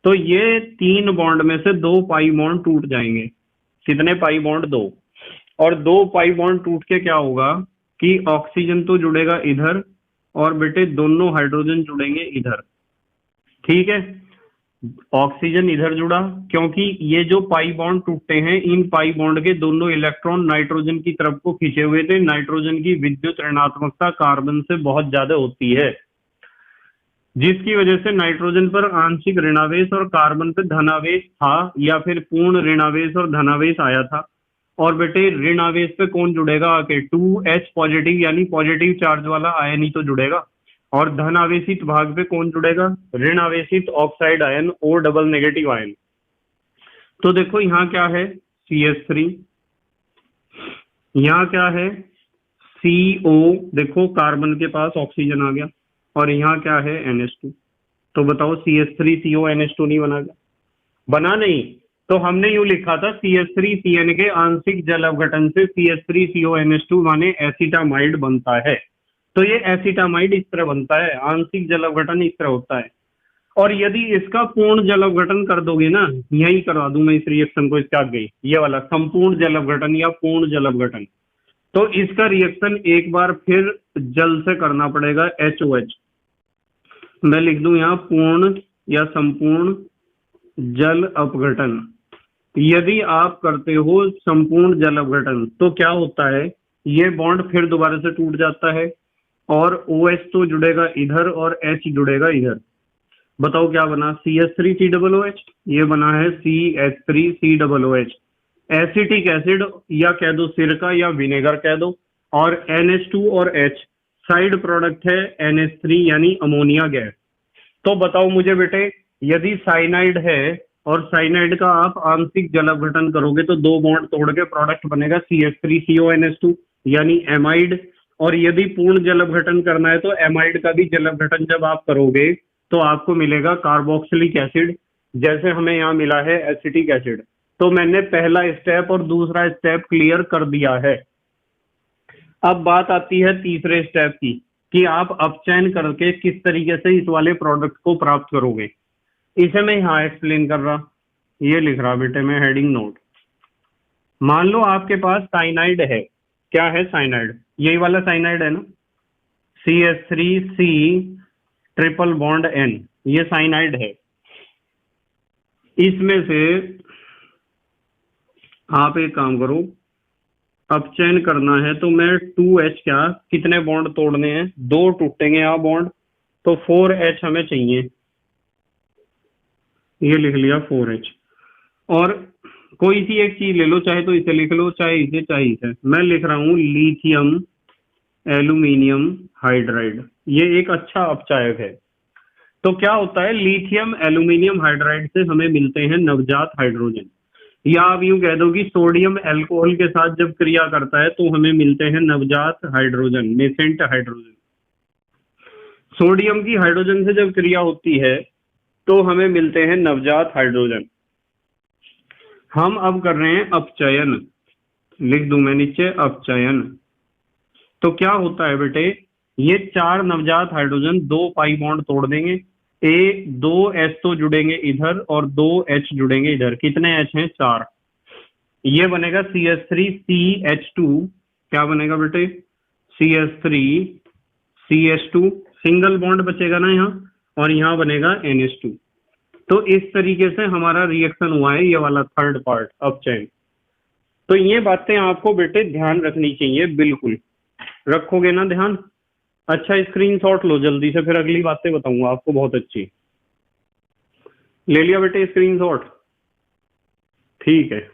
तो ये 3 बॉन्ड में से 2 पाई बॉन्ड टूट जाएंगे। कितने पाई बॉन्ड? 2। और 2 पाई बॉन्ड टूट के क्या होगा कि ऑक्सीजन तो जुड़ेगा इधर और बेटे दोनों हाइड्रोजन जुड़ेंगे इधर, ठीक है। ऑक्सीजन इधर जुड़ा क्योंकि ये जो पाई बॉन्ड टूटते हैं इन पाई बॉन्ड के दोनों इलेक्ट्रॉन नाइट्रोजन की तरफ को खींचे हुए थे। नाइट्रोजन की विद्युत ऋणात्मकता कार्बन से बहुत ज्यादा होती है, जिसकी वजह से नाइट्रोजन पर आंशिक ऋणावेश और कार्बन पे धनावेश था या फिर पूर्ण ऋणावेश और धनावेश आया था। और बेटे ऋणावेश पे कौन जुड़ेगा आके? 2H पॉजिटिव यानी पॉजिटिव चार्ज वाला आयन ही तो जुड़ेगा। और धन आवेशित भाग पे कौन जुड़ेगा? ऋण आवेशित oxide ion, O double negative ion. तो देखो यहाँ क्या है CH3, यहाँ क्या है CO, देखो कार्बन के पास ऑक्सीजन आ गया, और यहाँ क्या है NH2। तो बताओ CH3CO NH2 नहीं बना गया? बना नहीं। तो हमने यूं लिखा था CH3CN के आंशिक जल अपघटन से CH3CO NH2 माने एसिटामाइड बनता है। तो ये एसिटामाइड इस तरह बनता है, आंशिक जल अपघटन इस तरह होता है। और यदि इसका पूर्ण जल अपघटन कर दोगे ना, यही करवा दूं मैं इस रिएक्शन को, इसके आगे ये वाला संपूर्ण जल अपघटन या पूर्ण जल अपघटन, तो इसका रिएक्शन एक बार फिर जल से करना पड़ेगा HOH। मैं लिख दूं यहाँ पूर्ण या संपूर्ण जल अपघटन। यदि आप करते हो संपूर्ण जल अपघटन तो क्या होता है, ये बॉन्ड फिर दोबारा से टूट जाता है और OH तो जुड़ेगा इधर और H जुड़ेगा इधर। बताओ क्या बना? CH3COOH, ये बना है CH3COOH। एसिटिक एसिड या कह दो सिरका या विनेगर कह दो, और NH2 और H साइड प्रोडक्ट है NH3 यानी अमोनिया गैस। तो बताओ मुझे बेटे, यदि साइनाइड है और साइनाइड का आप आंशिक जल अपघटन करोगे तो 2 बॉन्ड तोड़ के प्रोडक्ट बनेगा CH3CONH2 यानी एमाइड। और यदि पूर्ण जल अपघटन करना है तो एमाइड का भी जल अपघटन जब आप करोगे तो आपको मिलेगा कार्बोक्सिलिक एसिड, जैसे हमें यहाँ मिला है एसिटिक एसिड। तो मैंने पहला स्टेप और दूसरा स्टेप क्लियर कर दिया है। अब बात आती है तीसरे स्टेप की कि आप अपचयन करके किस तरीके से इस वाले प्रोडक्ट को प्राप्त करोगे। इसे मैं यहाँ एक्सप्लेन कर रहा, ये लिख रहा बेटे मैं हेडिंग नोट। मान लो आपके पास साइनाइड है, क्या है साइनाइड? यही वाला साइनाइड है ना, CH3C ट्रिपल बॉन्ड N, ये साइनाइड है। इसमें से आप एक काम करो, अपचयन करना है तो मैं 2H क्या कितने बॉन्ड तोड़ने हैं? 2 टूटेंगे यहाँ बॉन्ड, तो 4H हमें चाहिए, ये लिख लिया 4H। और कोई सी एक चीज ले लो, चाहे तो इसे लिख लो चाहे इसे चाहे इसे। मैं लिख रहा हूं लिथियम एल्यूमिनियम हाइड्राइड, ये एक अच्छा अपचायक है। तो क्या होता है, लिथियम एल्यूमिनियम हाइड्राइड से हमें मिलते हैं नवजात हाइड्रोजन, या आप यूं कह दो कि सोडियम अल्कोहल के साथ जब क्रिया करता है तो हमें मिलते हैं नवजात हाइड्रोजन, नेसेंट हाइड्रोजन। सोडियम की हाइड्रोजन से जब क्रिया होती है तो हमें मिलते हैं नवजात हाइड्रोजन। हम अब कर रहे हैं अपचयन, लिख दूं मैं नीचे अपचयन। तो क्या होता है बेटे, ये 4 नवजात हाइड्रोजन 2 पाई बॉन्ड तोड़ देंगे। ए 2 एच तो जुड़ेंगे इधर और 2 एच जुड़ेंगे इधर। कितने एच हैं? 4। ये बनेगा CH3CH2। क्या बनेगा बेटे? CH3CH2। सिंगल बॉन्ड बचेगा ना यहाँ, और यहाँ बनेगा NH2। तो इस तरीके से हमारा रिएक्शन हुआ है, ये वाला थर्ड पार्ट अप चेन। तो ये बातें आपको बेटे ध्यान रखनी चाहिए, बिल्कुल रखोगे ना ध्यान? अच्छा, स्क्रीनशॉट लो जल्दी से, फिर अगली बातें बताऊंगा आपको बहुत अच्छी। ले लिया बेटे स्क्रीनशॉट? ठीक है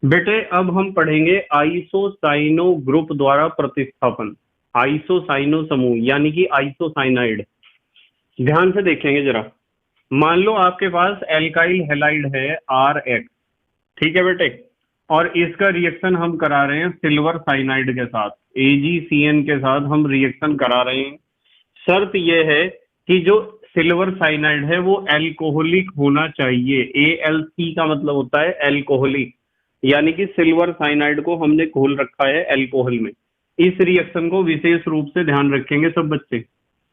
बेटे, अब हम पढ़ेंगे आइसोसाइनो ग्रुप द्वारा प्रतिस्थापन। आइसोसाइनो समूह यानी कि आइसोसाइनाइड। ध्यान से देखेंगे जरा। मान लो आपके पास एल्काइल हैलाइड है RX, ठीक है बेटे, और इसका रिएक्शन हम करा रहे हैं सिल्वर साइनाइड के साथ, AgCN के साथ हम रिएक्शन करा रहे हैं। शर्त यह है कि जो सिल्वर साइनाइड है वो एल्कोहलिक होना चाहिए। AlC का मतलब होता है एल्कोहलिक, यानी कि सिल्वर साइनाइड को हमने घोल रखा है एल्कोहल में। इस रिएक्शन को विशेष रूप से ध्यान रखेंगे सब बच्चे।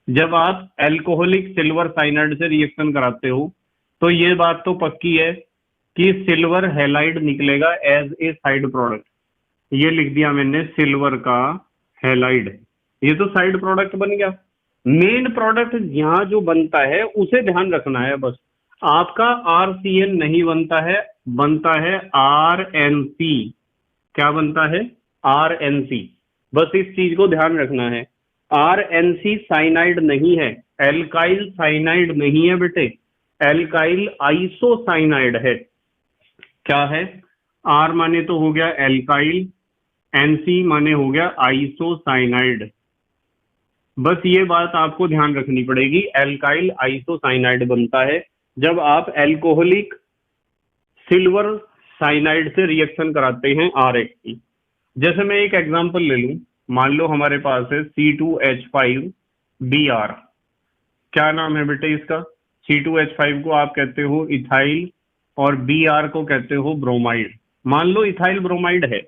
जब आप एल्कोहलिक सिल्वर साइनाइड से रिएक्शन कराते हो तो ये बात तो पक्की है कि सिल्वर हैलाइड निकलेगा एज ए साइड प्रोडक्ट। ये लिख दिया मैंने, सिल्वर का हैलाइड, ये तो साइड प्रोडक्ट बन गया। मेन प्रोडक्ट यहाँ जो बनता है उसे ध्यान रखना है बस। आपका RCN नहीं बनता है, बनता है RNC। क्या बनता है? RNC। बस इस चीज को ध्यान रखना है। RNC साइनाइड नहीं है, एल्काइल साइनाइड नहीं है बेटे, एल्काइल आइसोसाइनाइड है। क्या है? R माने तो हो गया एल्काइल, NC माने हो गया आइसोसाइनाइड। बस ये बात आपको ध्यान रखनी पड़ेगी, एल्काइल आइसोसाइनाइड बनता है जब आप एल्कोहलिक सिल्वर साइनाइड से रिएक्शन कराते हैं RX की। जैसे मैं एक एग्जांपल ले लूं, मान लो हमारे पास है C2H5Br। क्या नाम है बेटे इसका? C2H5 को आप कहते हो इथाइल और Br को कहते हो ब्रोमाइड। मान लो इथाइल ब्रोमाइड है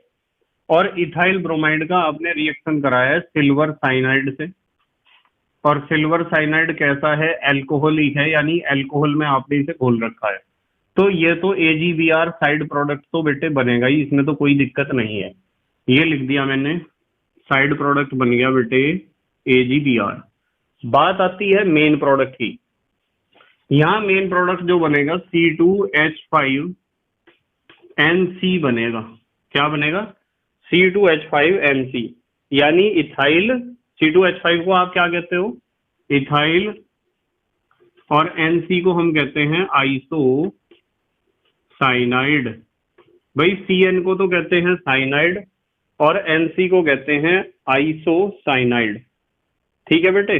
और इथाइल ब्रोमाइड का आपने रिएक्शन कराया है सिल्वर साइनाइड से, और सिल्वर साइनाइड कैसा है? एल्कोहलिक है, यानी एल्कोहल में आपने इसे घोल रखा है। तो ये तो AgBr साइड प्रोडक्ट तो बेटे बनेगा ही, इसमें तो कोई दिक्कत नहीं है। ये लिख दिया मैंने, साइड प्रोडक्ट बन गया बेटे AgBr। बात आती है मेन प्रोडक्ट की। यहां मेन प्रोडक्ट जो बनेगा C2H5NC बनेगा। क्या बनेगा? C2H5NC, यानी इथाइल। C2H5 को आप क्या कहते हो? इथाइल, और NC को हम कहते हैं आइसोसाइनाइड। भाई CN को तो कहते हैं साइनाइड और NC को कहते हैं आइसोसाइनाइड। ठीक है बेटे?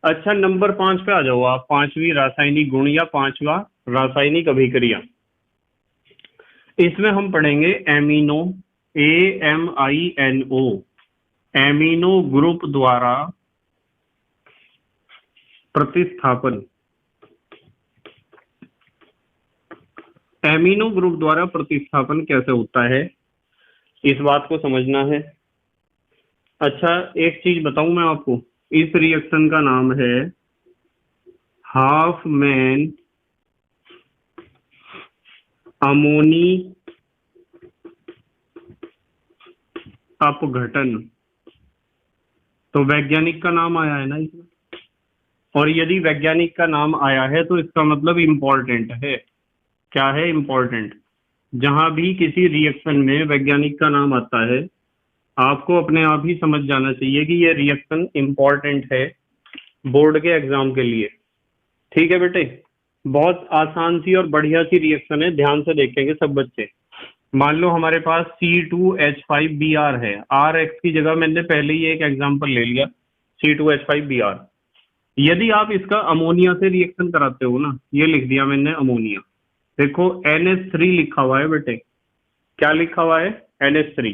अच्छा, नंबर 5 पे आ जाओ आप। 5वीं रासायनिक गुण या 5वां रासायनिक अभिक्रिया। इसमें हम पढ़ेंगे एमिनो, AMINO, एमिनो ग्रुप द्वारा प्रतिस्थापन। एमिनो ग्रुप द्वारा प्रतिस्थापन कैसे होता है, इस बात को समझना है। अच्छा, एक चीज बताऊं मैं आपको, इस रिएक्शन का नाम है हाफमैन अमोनी अपघटन। तो वैज्ञानिक का नाम आया है ना इसमें, और यदि वैज्ञानिक का नाम आया है तो इसका मतलब इम्पोर्टेंट है। क्या है? इम्पोर्टेंट। जहां भी किसी रिएक्शन में वैज्ञानिक का नाम आता है, आपको अपने आप ही समझ जाना चाहिए कि ये रिएक्शन इम्पोर्टेंट है बोर्ड के एग्जाम के लिए। ठीक है बेटे? बहुत आसान सी और बढ़िया सी रिएक्शन है, ध्यान से देखेंगे सब बच्चे। मान लो हमारे पास C2H5Br है, RX की जगह मैंने पहले ही एक एग्जांपल ले लिया C2H5Br। यदि आप इसका अमोनिया से रिएक्शन कराते हो ना, ये लिख दिया मैंने अमोनिया। देखो NH3 लिखा हुआ है बेटे। क्या लिखा हुआ है? NH3।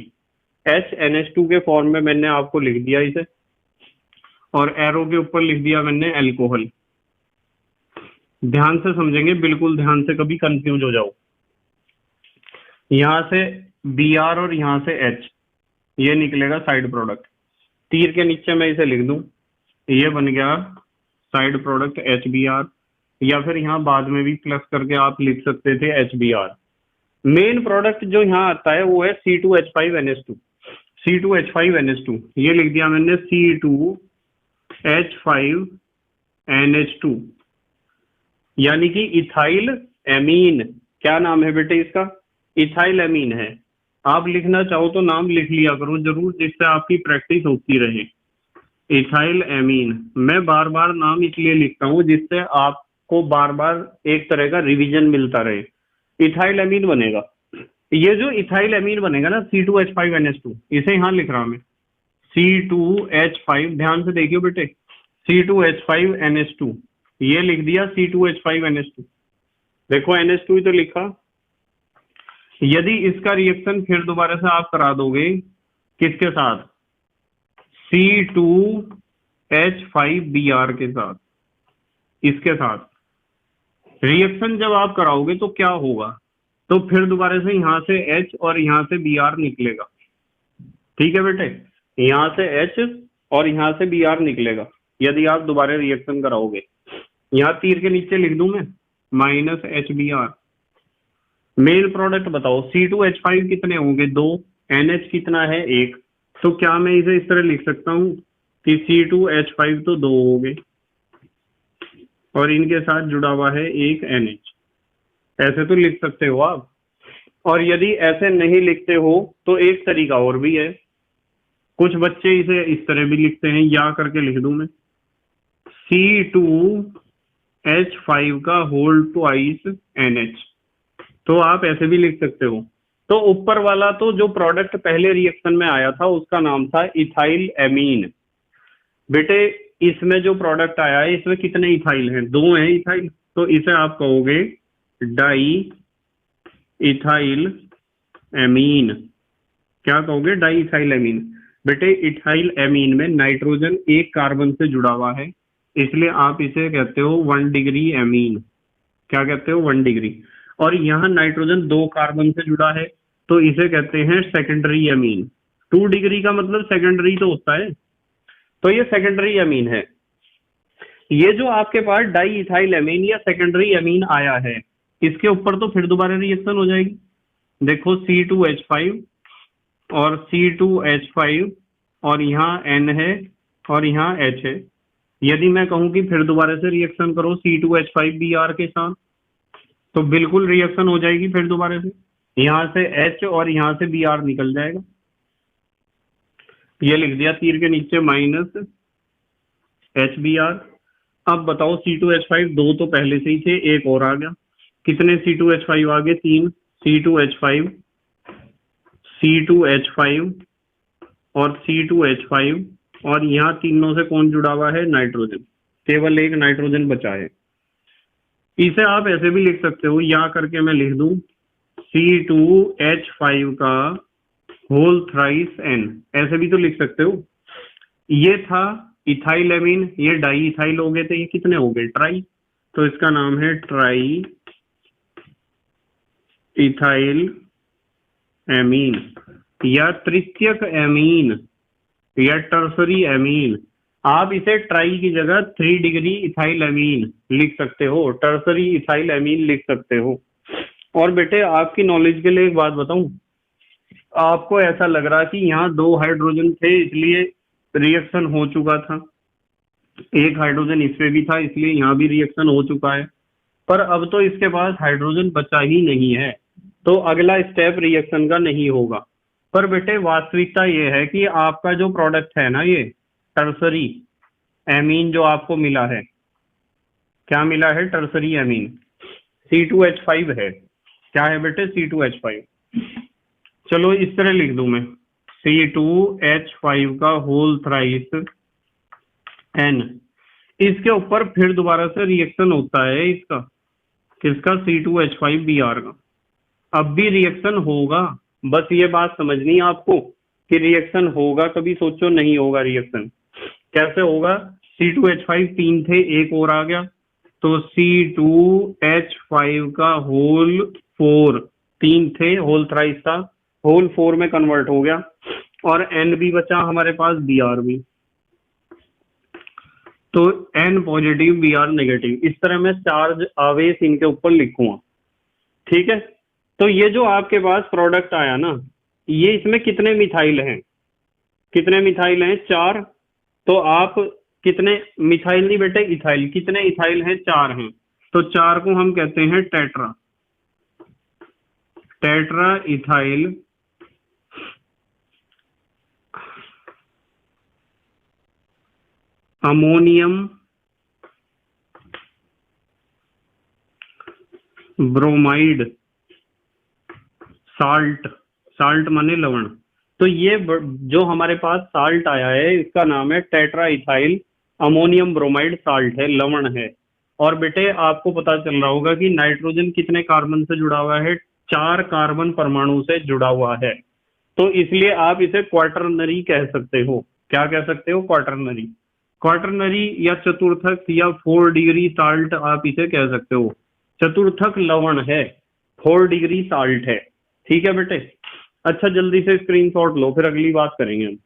HNH2 के फॉर्म में मैंने आपको लिख दिया इसे, और एरो के ऊपर लिख दिया मैंने अल्कोहल। ध्यान से समझेंगे, बिल्कुल ध्यान से, कभी कंफ्यूज हो जाओ। यहां से Br और यहां से H, ये निकलेगा साइड प्रोडक्ट। तीर के नीचे मैं इसे लिख दूं, ये बन गया साइड प्रोडक्ट HBr, या फिर यहाँ बाद में भी प्लस करके आप लिख सकते थे HBr। मेन प्रोडक्ट जो यहाँ आता है वो है C2H5NH2। C2H5NH2 ये लिख दिया मैंने C2H5NH2, यानी कि इथाइल एमीन। क्या नाम है बेटे इसका? इथाइल एमीन है। आप लिखना चाहो तो नाम लिख लिया करो जरूर, जिससे आपकी प्रैक्टिस होती रहे। इथाइल एमीन, मैं बार बार नाम इसलिए लिखता हूँ जिससे आपको बार बार एक तरह का रिवीजन मिलता रहे। इथाइल एमीन बनेगा। ये जो इथाइल एमीन बनेगा ना C2H5NH2, इसे यहाँ लिख रहा हूं मैं C2H5, ध्यान से देखियो बेटे, C2H5NH2, ये लिख दिया C2H5NH2। देखो NH2 ही तो लिखा। यदि इसका रिएक्शन फिर दोबारा से आप करा दोगे किसके साथ? C2H5Br के साथ, इसके साथ रिएक्शन जब आप कराओगे तो क्या होगा? तो फिर दोबारा से यहाँ से H और यहाँ से Br निकलेगा। ठीक है बेटे, यहाँ से H और यहाँ से Br निकलेगा यदि आप दोबारा रिएक्शन कराओगे। यहाँ तीर के नीचे लिख दूं मैं -HBr। मेल प्रोडक्ट बताओ, C2H5 कितने होंगे? 2, NH कितना है? 1। तो क्या मैं इसे इस तरह लिख सकता हूं कि C2H5 तो 2 हो गए और इनके साथ जुड़ा हुआ है एक NH। ऐसे तो लिख सकते हो आप। और यदि ऐसे नहीं लिखते हो तो एक तरीका और भी है, कुछ बच्चे इसे इस तरह भी लिखते हैं, या करके लिख दूं मैं C2H5 का होल ट्वाइस NH। तो आप ऐसे भी लिख सकते हो। तो ऊपर वाला तो जो प्रोडक्ट पहले रिएक्शन में आया था उसका नाम था इथाइल एमीन। बेटे इसमें जो प्रोडक्ट आया है इसमें कितने इथाइल हैं? 2 हैं इथाइल। तो इसे आप कहोगे डाई इथाइल एमीन। क्या कहोगे? Di ethyl amine. बेटे इथाइल एमीन में नाइट्रोजन एक कार्बन से जुड़ा हुआ है, इसलिए आप इसे कहते हो 1 डिग्री एमीन। क्या कहते हो? 1 डिग्री। और यहाँ नाइट्रोजन 2 कार्बन से जुड़ा है तो इसे कहते हैं सेकेंडरी एमीन। 2 डिग्री का मतलब सेकेंडरी तो होता है, तो ये सेकेंडरी एमीन है। ये जो आपके पास डाई इथाइल एमीन या सेकेंडरी एमीन आया है, इसके ऊपर तो फिर दोबारा रिएक्शन हो जाएगी। देखो C2H5 और C2H5 और यहाँ N है और यहाँ H है। यदि मैं कहूं कि फिर दोबारा से रिएक्शन करो C2H5Br के साथ, तो बिल्कुल रिएक्शन हो जाएगी फिर दोबारा से। यहाँ से H और यहाँ से Br निकल जाएगा। ये लिख दिया तीर के नीचे -HBr। अब बताओ C2H5 2 तो पहले से ही थे, एक और आ गया। कितने C2H5 आ गए? 3। C2H5, C2H5 और C2H5, और यहाँ तीनों से कौन जुड़ा हुआ है? नाइट्रोजन। केवल एक नाइट्रोजन बचा है। इसे आप ऐसे भी लिख सकते हो, या करके मैं लिख दूं C2H5 का होल थ्राइस N। ऐसे भी तो लिख सकते हो। ये था इथाइल एमीन, ये डाई इथाइल हो गए थे, ये कितने हो गए? ट्राई। तो इसका नाम है ट्राई इथाइल एमीन या तृतीयक एमीन या टर्सरी एमीन। आप इसे ट्राई की जगह 3 डिग्री इथाइल एमीन लिख सकते हो, टर्सरी इथाइल एमीन लिख सकते हो। और बेटे आपकी नॉलेज के लिए एक बात बताऊं, आपको ऐसा लग रहा कि यहाँ 2 हाइड्रोजन थे इसलिए रिएक्शन हो चुका था, 1 हाइड्रोजन इसमें भी था इसलिए यहाँ भी रिएक्शन हो चुका है, पर अब तो इसके पास हाइड्रोजन बचा ही नहीं है, तो अगला स्टेप रिएक्शन का नहीं होगा। पर बेटे वास्तविकता ये है कि आपका जो प्रोडक्ट है ना, ये टर्सरी एमीन जो आपको मिला है, क्या मिला है? टर्सरी एमीन C2H5 है। क्या है बेटे? C2H5। चलो इस तरह लिख दूं मैं C2H5 का होल थ्राइस N। इसके ऊपर फिर दोबारा से रिएक्शन होता है इसका, किसका? C2H5Br का। अब भी रिएक्शन होगा, बस ये बात समझनी है आपको कि रिएक्शन होगा, कभी सोचो नहीं होगा रिएक्शन। कैसे होगा? C2H5 3 थे, एक और आ गया, तो C2H5 का होल 4, 3 थे होल थ्राइस था, होल 4 में कन्वर्ट हो गया। और एन भी बचा हमारे पास, बी आर भी। तो N positive, B R negative, इस तरह मैं चार्ज आवेश इनके ऊपर लिखूंगा। ठीक है, तो ये जो आपके पास प्रोडक्ट आया ना, ये इसमें कितने मिथाइल हैं? कितने मिथाइल हैं? 4। तो आप कितने मिथाइल नहीं बेटे, इथाइल, कितने इथाइल हैं? 4 हैं। तो 4 को हम कहते हैं tetra, tetra ethyl ammonium bromide salt, salt माने लवण। तो ये जो हमारे पास साल्ट आया है इसका नाम है tetra ethyl ammonium bromide salt है, लवण है। और बेटे आपको पता चल रहा होगा कि नाइट्रोजन कितने कार्बन से जुड़ा हुआ है? 4 कार्बन परमाणु से जुड़ा हुआ है। तो इसलिए आप इसे क्वार्टरनरी कह सकते हो। क्या कह सकते हो? क्वार्टरनरी। क्वार्टरनरी या चतुर्थक या 4 डिग्री साल्ट आप इसे कह सकते हो। चतुर्थक लवण है, 4 डिग्री साल्ट है। ठीक है बेटे, अच्छा जल्दी से स्क्रीनशॉट लो, फिर अगली बात करेंगे हम।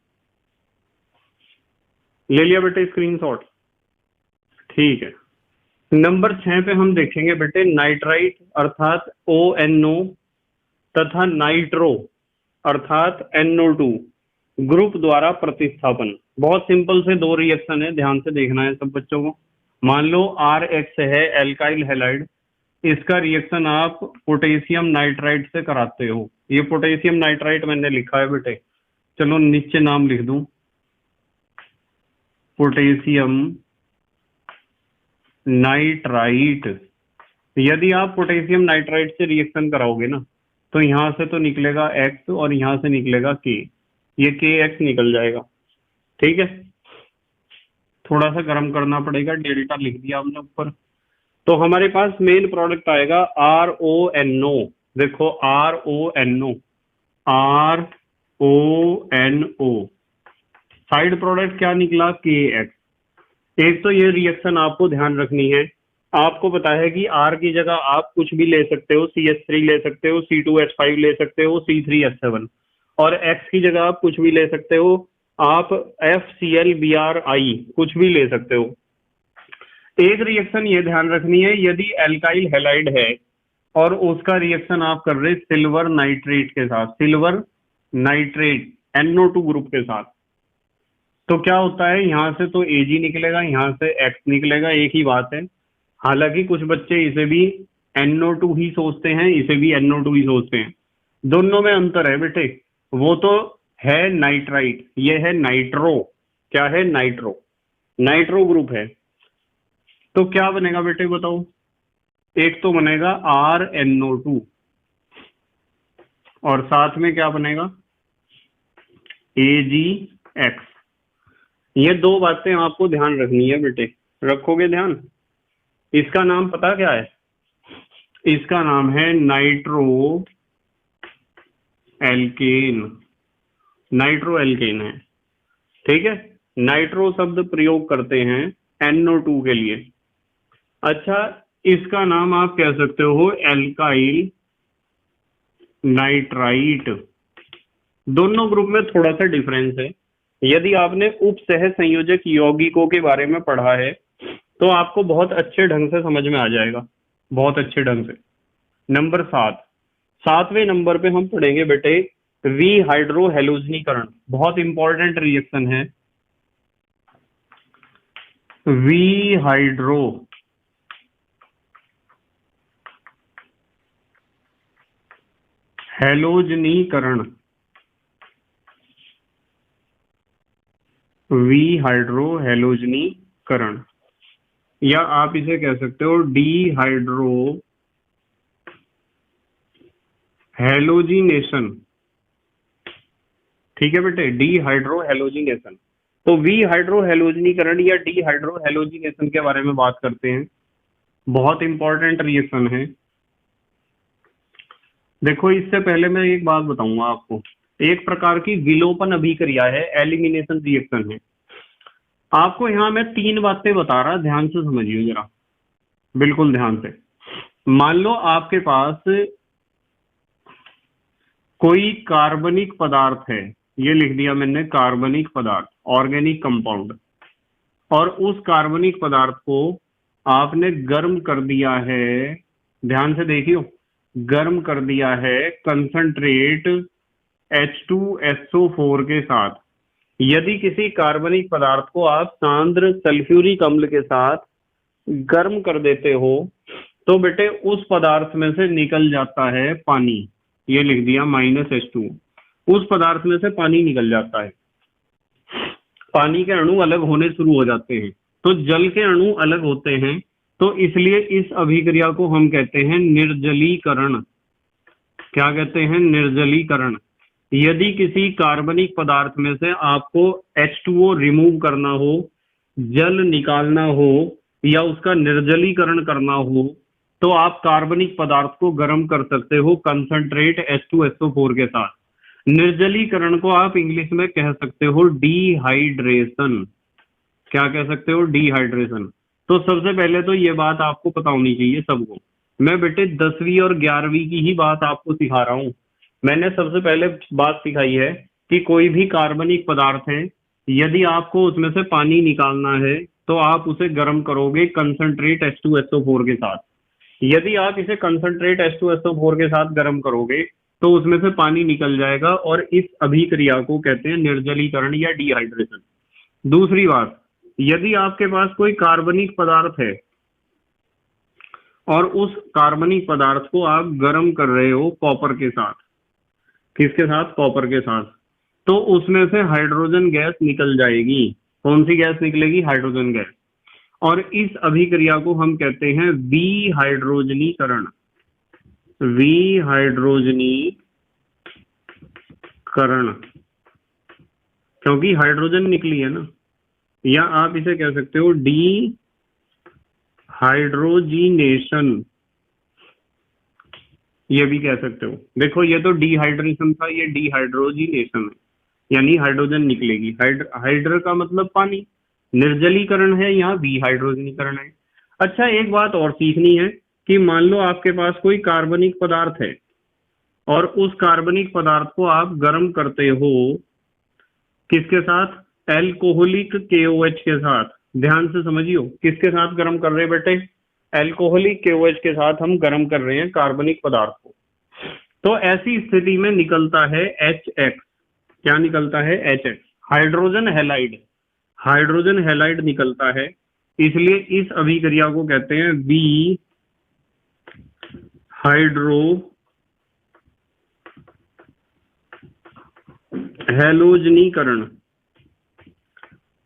ले लिया बेटे स्क्रीनशॉट? ठीक है, नंबर 6 पे हम देखेंगे बेटे नाइट्राइट अर्थात ONO तथा नाइट्रो अर्थात NO2 ग्रुप द्वारा प्रतिस्थापन। बहुत सिंपल से 2 रिएक्शन है, ध्यान से देखना है सब बच्चों को। मान लो RH है एल्काइल हैलाइड, इसका रिएक्शन आप पोटेशियम नाइट्राइट से कराते हो। ये पोटेशियम नाइट्राइट मैंने लिखा है बेटे, चलो नीचे नाम लिख दूं, पोटेशियम नाइट्राइट। यदि आप पोटेशियम नाइट्राइट से रिएक्शन कराओगे ना, तो यहां से तो निकलेगा X और यहां से निकलेगा K, ये KX निकल जाएगा। ठीक है, थोड़ा सा गर्म करना पड़ेगा, डेल्टा लिख दिया हमने ऊपर। तो हमारे पास मेन प्रोडक्ट आएगा RONO। देखो RONO, RONO, साइड प्रोडक्ट क्या निकला? KX। एक तो ये रिएक्शन आपको ध्यान रखनी है, आपको पता है कि R की जगह आप कुछ भी ले सकते हो, CH3 ले सकते हो, C2H5 ले सकते हो, C3H7, और X की जगह आप कुछ भी ले सकते हो, आप FClBrI कुछ भी ले सकते हो। एक रिएक्शन ये ध्यान रखनी है, यदि एल्काइल हैलाइड है और उसका रिएक्शन आप कर रहे सिल्वर नाइट्रेट के साथ, सिल्वर नाइट्रेट NO2 ग्रुप के साथ, तो क्या होता है? यहां से तो Ag निकलेगा, यहां से X निकलेगा, एक ही बात है। हालांकि कुछ बच्चे इसे भी NO2 ही सोचते हैं, इसे भी NO2 ही सोचते हैं, दोनों में अंतर है बेटे। वो तो है नाइट्राइट, ये है नाइट्रो। क्या है? नाइट्रो, नाइट्रो ग्रुप है। तो क्या बनेगा बेटे बताओ? एक तो बनेगा RNO2 और साथ में क्या बनेगा? AgX। ये 2 बातें आपको ध्यान रखनी है बेटे, रखोगे ध्यान? इसका नाम पता क्या है? इसका नाम है नाइट्रो एल्केन, नाइट्रो एल्केन है। ठीक है, नाइट्रो शब्द प्रयोग करते हैं NO2 के लिए। अच्छा, इसका नाम आप कह सकते हो एल्काइल नाइट्राइट। दोनों ग्रुप में थोड़ा सा डिफरेंस है। यदि आपने उप सह संयोजक यौगिकों के बारे में पढ़ा है तो आपको बहुत अच्छे ढंग से समझ में आ जाएगा, बहुत अच्छे ढंग से। नंबर 7, 7वें नंबर पे हम पढ़ेंगे बेटे वी हाइड्रो हेलोजनीकरण। बहुत इंपॉर्टेंट रिएक्शन है वी हाइड्रो हेलोजनीकरण, वी हाइड्रो हेलोजनीकरण, या आप इसे कह सकते हो डी हाइड्रो हेलोजिनेशन। ठीक है बेटे, डी हाइड्रो हेलोजिनेशन। तो वी हाइड्रो हेलोजनीकरण या डी हाइड्रो हेलोजिनेशन के बारे में बात करते हैं, बहुत इंपॉर्टेंट रिएक्शन है। देखो इससे पहले मैं एक बात बताऊंगा आपको, एक प्रकार की विलोपन अभिक्रिया है, एलिमिनेशन रिएक्शन है। आपको यहां मैं 3 बातें बता रहा, ध्यान से समझिए जरा, बिल्कुल ध्यान से। मान लो आपके पास कोई कार्बनिक पदार्थ है, ये लिख दिया मैंने कार्बनिक पदार्थ, ऑर्गेनिक कंपाउंड, और उस कार्बनिक पदार्थ को आपने गर्म कर दिया है, ध्यान से देखियो, गर्म कर दिया है कंसंट्रेट H2SO4 के साथ। यदि किसी कार्बनिक पदार्थ को आप सांद्र सल्फ्यूरिक अम्ल के साथ गर्म कर देते हो तो बेटे उस पदार्थ में से निकल जाता है पानी, ये लिख दिया -H2, उस पदार्थ में से पानी निकल जाता है, पानी के अणु अलग होने शुरू हो जाते हैं। तो जल के अणु अलग होते हैं, तो इसलिए इस अभिक्रिया को हम कहते हैं निर्जलीकरण। क्या कहते हैं? निर्जलीकरण। यदि किसी कार्बनिक पदार्थ में से आपको H2O रिमूव करना हो, जल निकालना हो या उसका निर्जलीकरण करना हो तो आप कार्बनिक पदार्थ को गर्म कर सकते हो कंसंट्रेट H2SO4 के साथ। निर्जलीकरण को आप इंग्लिश में कह सकते हो डिहाइड्रेशन। क्या कह सकते हो? डिहाइड्रेशन। तो सबसे पहले तो ये बात आपको पता होनी चाहिए सबको। मैं बेटे 10वीं और 11वीं की ही बात आपको सिखा रहा हूँ। मैंने सबसे पहले बात सिखाई है कि कोई भी कार्बनिक पदार्थ है, यदि आपको उसमें से पानी निकालना है तो आप उसे गर्म करोगे कंसंट्रेट H2SO4 के साथ। यदि आप इसे कंसंट्रेट H2SO4 के साथ गर्म करोगे तो उसमें से पानी निकल जाएगा और इस अभिक्रिया को कहते हैं निर्जलीकरण या डिहाइड्रेशन। दूसरी बात, यदि आपके पास कोई कार्बनिक पदार्थ है और उस कार्बनिक पदार्थ को आप गर्म कर रहे हो कॉपर के साथ, किसके साथ? कॉपर के साथ, तो उसमें से हाइड्रोजन गैस निकल जाएगी। कौन सी गैस निकलेगी? Hydrogen gas. और इस अभिक्रिया को हम कहते हैं विहाइड्रोजनीकरण। विहाइड्रोजनीकरण, क्योंकि हाइड्रोजन निकली है ना। या आप इसे कह सकते हो डिहाइड्रोजिनेशन, ये भी कह सकते हो। देखो ये तो डिहाइड्रेशन था, ये डिहाइड्रोजिनेशन है, यानी हाइड्रोजन निकलेगी। हाइड्र का मतलब पानी, निर्जलीकरण है, यहाँ विहाइड्रोजनीकरण है। अच्छा, एक बात और सीखनी है कि मान लो आपके पास कोई कार्बनिक पदार्थ है और उस कार्बनिक पदार्थ को आप गर्म करते हो किसके साथ? एल्कोहलिक KOH के साथ। ध्यान से समझियो, किसके साथ गर्म कर रहे हैं बेटे? एल्कोहलिक KOH के साथ हम गर्म कर रहे हैं कार्बनिक पदार्थ को। तो ऐसी स्थिति में निकलता है HX। क्या निकलता है? HX, hydrogen halide. Hydrogen halide निकलता है, इसलिए इस अभिक्रिया को कहते हैं विहाइड्रोहैलोजनीकरण।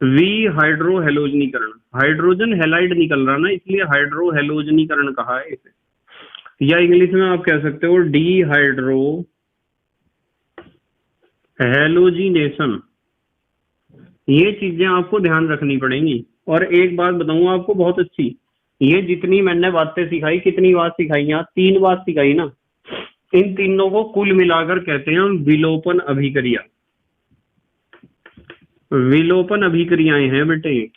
विहाइड्रोहैलोजनीकरण, हाइड्रोजन हैलाइड निकल रहा ना, इसलिए हाइड्रोहैलोजनीकरण कहा है इसे। या इंग्लिश में आप कह सकते हो डिहाइड्रोहैलोजिनेशन। ये चीजें आपको ध्यान रखनी पड़ेंगी। और एक बात बताऊं आपको बहुत अच्छी, ये जितनी मैंने बातें सिखाई, कितनी बात सिखाई? यहाँ 3 बात सिखाई ना। इन तीनों को कुल मिलाकर कहते हैं हम विलोपन अभिक्रिया। विलोपन अभिक्रियाएं हैं बेटे।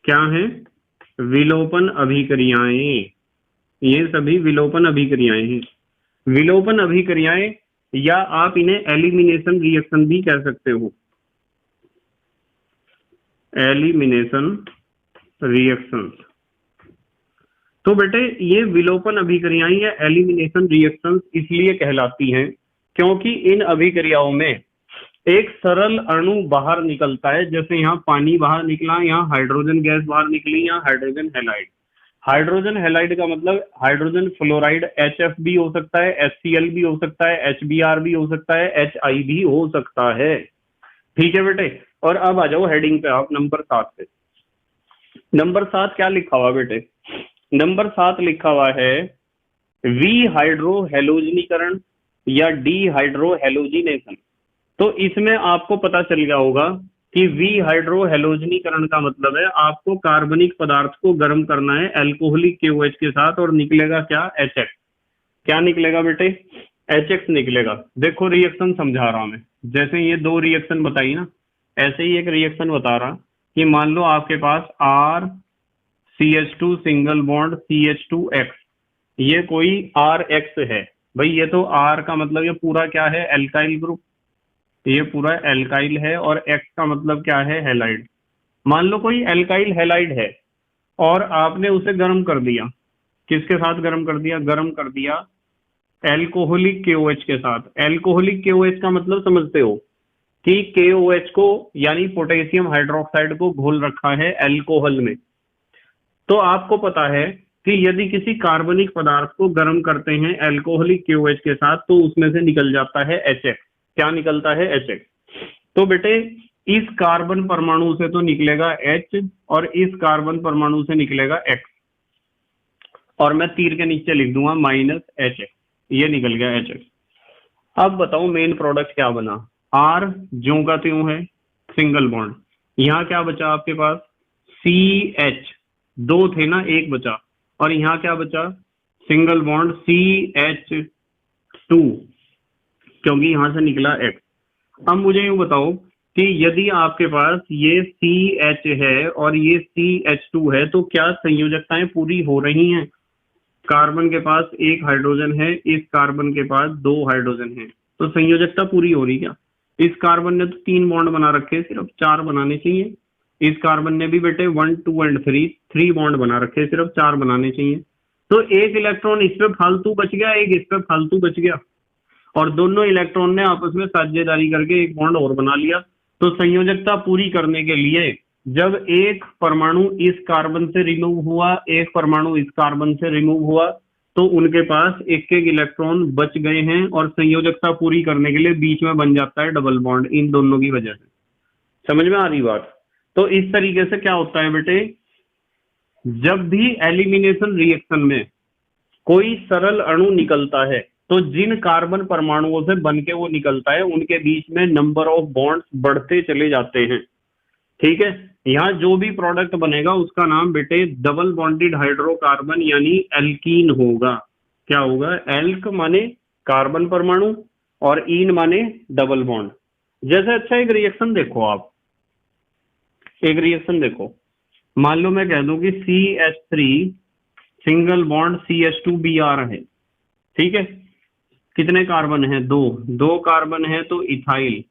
क्या है? विलोपन अभिक्रियाएं। ये सभी विलोपन अभिक्रियाएं हैं। विलोपन अभिक्रियाएं, या आप इन्हें एलिमिनेशन रिएक्शन भी कह सकते हो। Elimination reactions. तो बेटे ये विलोपन अभिक्रियाएं या एलिमिनेशन रिएक्शंस इसलिए कहलाती हैं क्योंकि इन अभिक्रियाओं में एक सरल अणु बाहर निकलता है। जैसे यहाँ पानी बाहर निकला, यहाँ हाइड्रोजन गैस बाहर निकली, यहाँ हाइड्रोजन हैलाइड। हाइड्रोजन हैलाइड का मतलब हाइड्रोजन फ्लोराइड HF भी हो सकता है, HCl भी हो सकता है, HBr भी हो सकता है, HI भी हो सकता है। ठीक है बेटे। और अब आ जाओ हेडिंग पे आप नंबर 7 पे। नंबर 7 क्या लिखा हुआ बेटे? नंबर 7 लिखा हुआ है विहाइड्रोहैलोजनीकरण या डिहाइड्रोहैलोजिनेशन। तो इसमें आपको पता चल गया होगा कि विहाइड्रोहैलोजनीकरण का मतलब है आपको कार्बनिक पदार्थ को गर्म करना है एल्कोहलिक KOH के साथ, और निकलेगा क्या? HX। क्या निकलेगा बेटे? HX निकलेगा। देखो रिएक्शन समझा रहा हूं मैं। जैसे ये 2 रिएक्शन बताई ना, ऐसे ही एक रिएक्शन बता रहा कि मान लो आपके पास RCH2 सिंगल बॉन्ड CH2X, ये कोई RX है। भाई ये तो R का मतलब ये पूरा क्या है? Alkyl group. ये पूरा एल्काइल है, और एक्स का मतलब क्या है, हैलाइड। मान लो कोई एल्काइल हैलाइड है और आपने उसे गर्म कर दिया, किसके साथ गर्म कर दिया, गर्म कर दिया एल्कोहलिक KOH के साथ। एल्कोहलिक KOH का मतलब समझते हो कि KOH को यानी पोटेशियम हाइड्रोक्साइड को घोल रखा है एल्कोहल में। तो आपको पता है कि यदि किसी कार्बनिक पदार्थ को गर्म करते हैं एल्कोहलिक KOH के साथ तो उसमें से निकल जाता है HX। क्या निकलता है, HX। तो बेटे इस कार्बन परमाणु से तो निकलेगा H और इस कार्बन परमाणु से निकलेगा X, और मैं तीर के नीचे लिख दूंगा -HX। ये निकल गया HX। अब बताओ मेन प्रोडक्ट क्या बना, R ज्यों का त्यों है, सिंगल बॉन्ड। यहाँ क्या बचा आपके पास, CH, दो थे ना, एक बचा, और यहाँ क्या बचा, सिंगल बॉन्ड CH2, क्योंकि यहां से निकला X। अब मुझे यूं बताओ कि यदि आपके पास ये CH है और ये CH2 है तो क्या संयोजकताएं पूरी हो रही हैं। कार्बन के पास एक हाइड्रोजन है, इस कार्बन के पास दो हाइड्रोजन है, तो संयोजकता पूरी हो रही क्या। इस कार्बन ने तो 3 बॉन्ड बना रखे, सिर्फ 4 बनाने चाहिए। इस कार्बन ने भी बेटे 1 2 एंड 3 बॉन्ड बना रखे, सिर्फ 4 बनाने चाहिए। तो एक इलेक्ट्रॉन इस पे फालतू बच गया, एक इस पे फालतू बच गया, और दोनों इलेक्ट्रॉन ने आपस में साझेदारी करके एक बॉन्ड और बना लिया। तो संयोजकता पूरी करने के लिए जब एक परमाणु इस कार्बन से रिमूव हुआ, एक परमाणु इस कार्बन से रिमूव हुआ, तो उनके पास एक एक इलेक्ट्रॉन बच गए हैं, और संयोजकता पूरी करने के लिए बीच में बन जाता है डबल बॉन्ड इन दोनों की वजह से। समझ में आ रही बात। तो इस तरीके से क्या होता है बेटे, जब भी एलिमिनेशन रिएक्शन में कोई सरल अणु निकलता है तो जिन कार्बन परमाणुओं से बन के वो निकलता है उनके बीच में नंबर ऑफ बॉन्ड्स बढ़ते चले जाते हैं। ठीक है, यहाँ जो भी प्रोडक्ट बनेगा उसका नाम बेटे डबल बॉन्डेड हाइड्रोकार्बन यानी एल्कीन होगा। क्या होगा, एल्क माने कार्बन परमाणु और इन माने डबल बॉन्ड। जैसे अच्छा एक रिएक्शन देखो, आप एक रिएक्शन देखो, मान लो मैं कह दूं कि CH3 सिंगल बॉन्ड CH2Br है। ठीक है, कितने कार्बन है, दो कार्बन है तो इथाइल,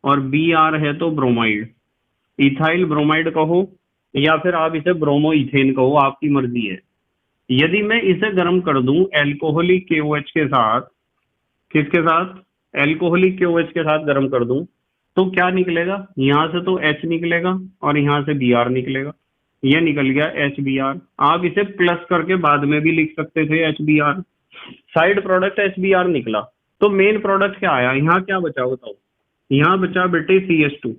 और Br है तो ब्रोमाइड। इथाइल ब्रोमाइड कहो या फिर आप इसे ब्रोमो इथेन कहो, आपकी मर्जी है। यदि मैं इसे गर्म कर दूं एल्कोहलिक KOH के साथ, किसके साथ, एल्कोहलिक KOH के साथ गर्म कर दूं, तो क्या निकलेगा, यहां से तो H निकलेगा और यहां से Br निकलेगा। ये निकल गया HBr। आप इसे प्लस करके बाद में भी लिख सकते थे HBr। साइड प्रोडक्ट HBr निकला। तो मेन प्रोडक्ट क्या आया, यहाँ क्या बचा बताओ, यहाँ बचा बेटे CH2,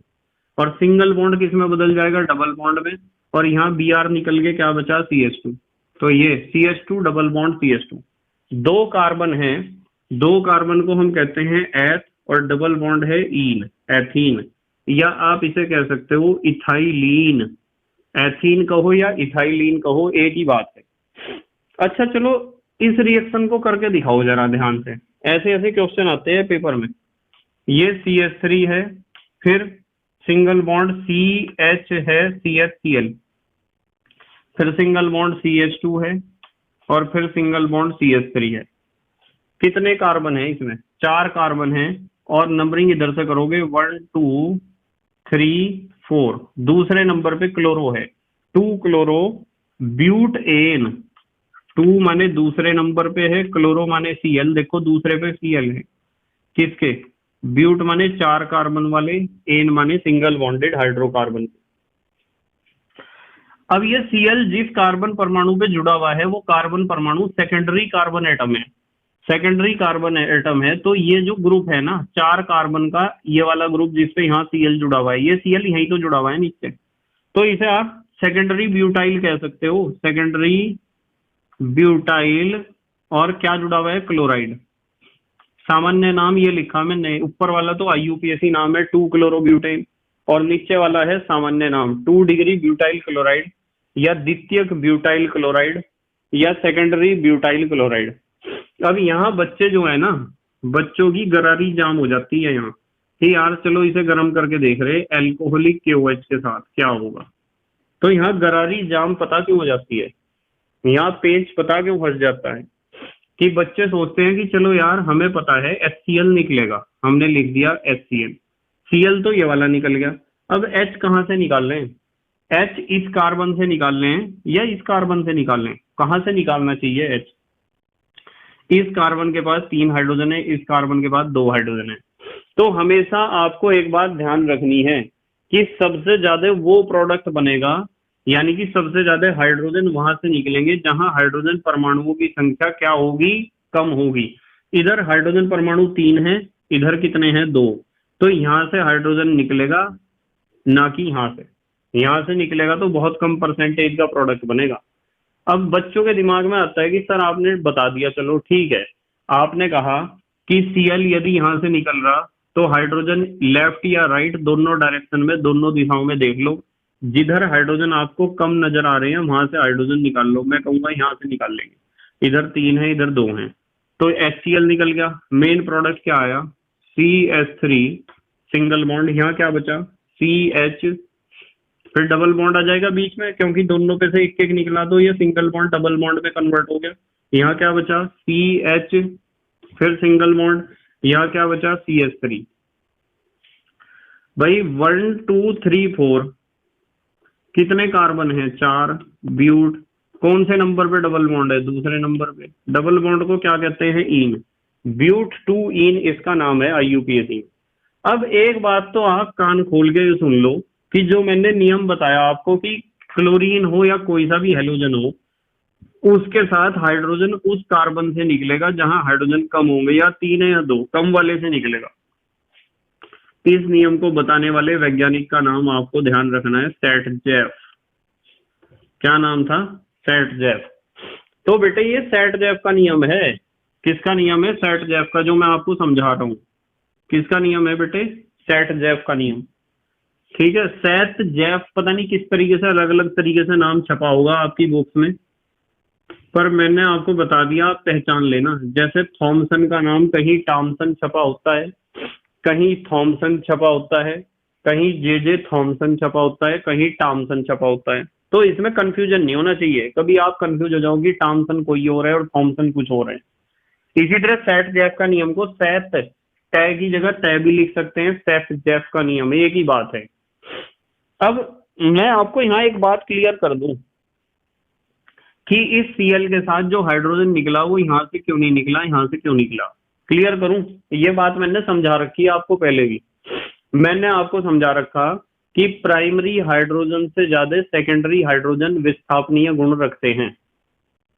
और सिंगल बॉन्ड किस में बदल जाएगा, डबल बॉन्ड में, और यहाँ Br निकल के क्या बचा, CH2। तो ये CH2 डबल बॉन्ड CH2, दो कार्बन है, दो कार्बन को हम कहते हैं एथ, और डबल बॉन्ड है ईन, एथीन, या आप इसे कह सकते हो इथाइलीन। एथीन कहो या इथाइलीन कहो, एक ही बात है। अच्छा चलो इस रिएक्शन को करके दिखाओ जरा ध्यान से, ऐसे ऐसे क्वेश्चन आते हैं पेपर में। ये CH3 है, फिर सिंगल बॉन्ड CH है, CHCl, फिर सिंगल बॉन्ड CH2 है, और फिर सिंगल बॉन्ड CH3 है। कितने कार्बन है इसमें, 4 कार्बन है, और नंबरिंग इधर से करोगे 1 2 3 4। दूसरे नंबर पे क्लोरो है, 2 क्लोरो ब्यूटेन। 2 माने दूसरे नंबर पे है, क्लोरो माने Cl, देखो दूसरे पे Cl है, किसके, ब्यूट माने 4 कार्बन वाले, एन माने सिंगल बॉन्डेड हाइड्रोकार्बन। अब ये Cl जिस कार्बन परमाणु पे जुड़ा हुआ है वो कार्बन परमाणु सेकेंडरी कार्बन एटम है, सेकेंडरी कार्बन एटम है। तो ये जो ग्रुप है ना 4 कार्बन का, ये वाला ग्रुप जिसपे यहाँ Cl जुड़ा हुआ है, ये Cl यहीं तो जुड़ा हुआ है नीचे, तो इसे आप सेकेंडरी ब्यूटाइल कह सकते हो, सेकेंडरी ब्यूटाइल। और क्या जुड़ा हुआ है, क्लोराइड। सामान्य नाम ये लिखा मैंने, ऊपर वाला तो IUPAC नाम है 2 क्लोरोब्यूटेन, और नीचे वाला है सामान्य नाम 2 डिग्री ब्यूटाइल क्लोराइड, या द्वितीयक ब्यूटाइल क्लोराइड, या सेकेंडरी ब्यूटाइल क्लोराइड। अब यहाँ बच्चे जो है ना, बच्चों की गरारी जाम हो जाती है यहाँ कि यार चलो इसे गर्म करके देख रहे एल्कोहलिक KOH के साथ क्या होगा। तो यहाँ गरारी जाम पता क्यों हो जाती है, यहाँ पेच पता क्यों फंस जाता है, कि बच्चे सोचते हैं कि चलो यार हमें पता है HCl निकलेगा, हमने लिख दिया HCl, Cl तो ये वाला निकल गया। अब H कहाँ से निकाल रहे हैं? H इस कार्बन से निकाल रहे हैं या इस कार्बन से निकाल रहे हैं? कहाँ से निकालना चाहिए H? इस कार्बन के पास 3 हाइड्रोजन है, इस कार्बन के पास 2 हाइड्रोजन है। तो हमेशा आपको एक बात ध्यान रखनी है कि सबसे ज्यादा वो प्रोडक्ट बनेगा, यानी कि सबसे ज्यादा हाइड्रोजन वहां से निकलेंगे जहां हाइड्रोजन परमाणुओं की संख्या क्या होगी? कम होगी। इधर हाइड्रोजन परमाणु 3 है, इधर कितने हैं? 2। तो यहां से हाइड्रोजन निकलेगा, ना कि यहां से। यहां से निकलेगा तो बहुत कम परसेंटेज का प्रोडक्ट बनेगा। अब बच्चों के दिमाग में आता है कि सर आपने बता दिया, चलो ठीक है, आपने कहा कि Cl यदि यहां से निकल रहा तो हाइड्रोजन लेफ्ट या राइट दोनों डायरेक्शन में, दोनों दिशाओं में देख लो, जिधर हाइड्रोजन आपको कम नजर आ रहे हैं वहां से हाइड्रोजन निकाल लो। मैं कहूंगा यहां से निकाल लेंगे, इधर 3 है इधर 2 है, तो HCl निकल गया। मेन प्रोडक्ट क्या आया? CH3 सिंगल बॉन्ड, यहाँ क्या बचा? CH, फिर डबल बॉन्ड आ जाएगा बीच में, क्योंकि दोनों पे से एक एक निकला तो ये सिंगल बॉन्ड डबल बॉन्ड में कन्वर्ट हो गया। यहाँ क्या बचा? CH, फिर सिंगल बॉन्ड, यहाँ क्या बचा? CH3। भाई 1 2 3 4 कितने कार्बन है? 4। ब्यूट कौन से नंबर पे डबल बॉन्ड है? दूसरे नंबर पे। डबल बॉन्ड को क्या कहते हैं? ईन। ब्यूट 2 ईन इसका नाम है, IUPAC। अब एक बात तो आप कान खोल के सुन लो कि जो मैंने नियम बताया आपको कि क्लोरीन हो या कोई सा भी हेलोजन हो, उसके साथ हाइड्रोजन उस कार्बन से निकलेगा जहां हाइड्रोजन कम होंगे, या 3 है या 2, कम वाले से निकलेगा। इस नियम को बताने वाले वैज्ञानिक का नाम आपको ध्यान रखना है, सैटजेफ। क्या नाम था? सैटजेफ। तो बेटे ये सैटजेफ का नियम है। किसका नियम है? सैटजेफ का, जो मैं आपको समझा रहा हूं। किसका नियम है बेटे? सैटजेफ का नियम। ठीक है, सैटजेफ पता नहीं किस तरीके से, अलग अलग तरीके से नाम छपा होगा आपकी बुक्स में, पर मैंने आपको बता दिया, आप पहचान लेना। जैसे थॉमसन का नाम कहीं टॉमसन छपा होता है, कहीं थॉमसन छपा होता है, कहीं JJ थॉमसन छपा होता है, कहीं टॉमसन छपा होता है। तो इसमें कंफ्यूजन नहीं होना चाहिए, कभी आप कंफ्यूज हो जाओगे टॉमसन कोई और है और थॉमसन कुछ और है। इसी तरह सैटजेफ का नियम को सैट टै की जगह टै भी लिख सकते हैं, सैटजेफ का नियम, एक ही बात है। अब मैं आपको यहाँ एक बात क्लियर कर दूं कि इस Cl के साथ जो हाइड्रोजन निकला वो यहाँ से क्यों नहीं निकला, यहाँ से क्यों निकला। क्लियर करूं, ये बात मैंने समझा रखी है आपको पहले भी। मैंने आपको समझा रखा कि प्राइमरी हाइड्रोजन से ज्यादा सेकेंडरी हाइड्रोजन विस्थापनीय गुण रखते हैं,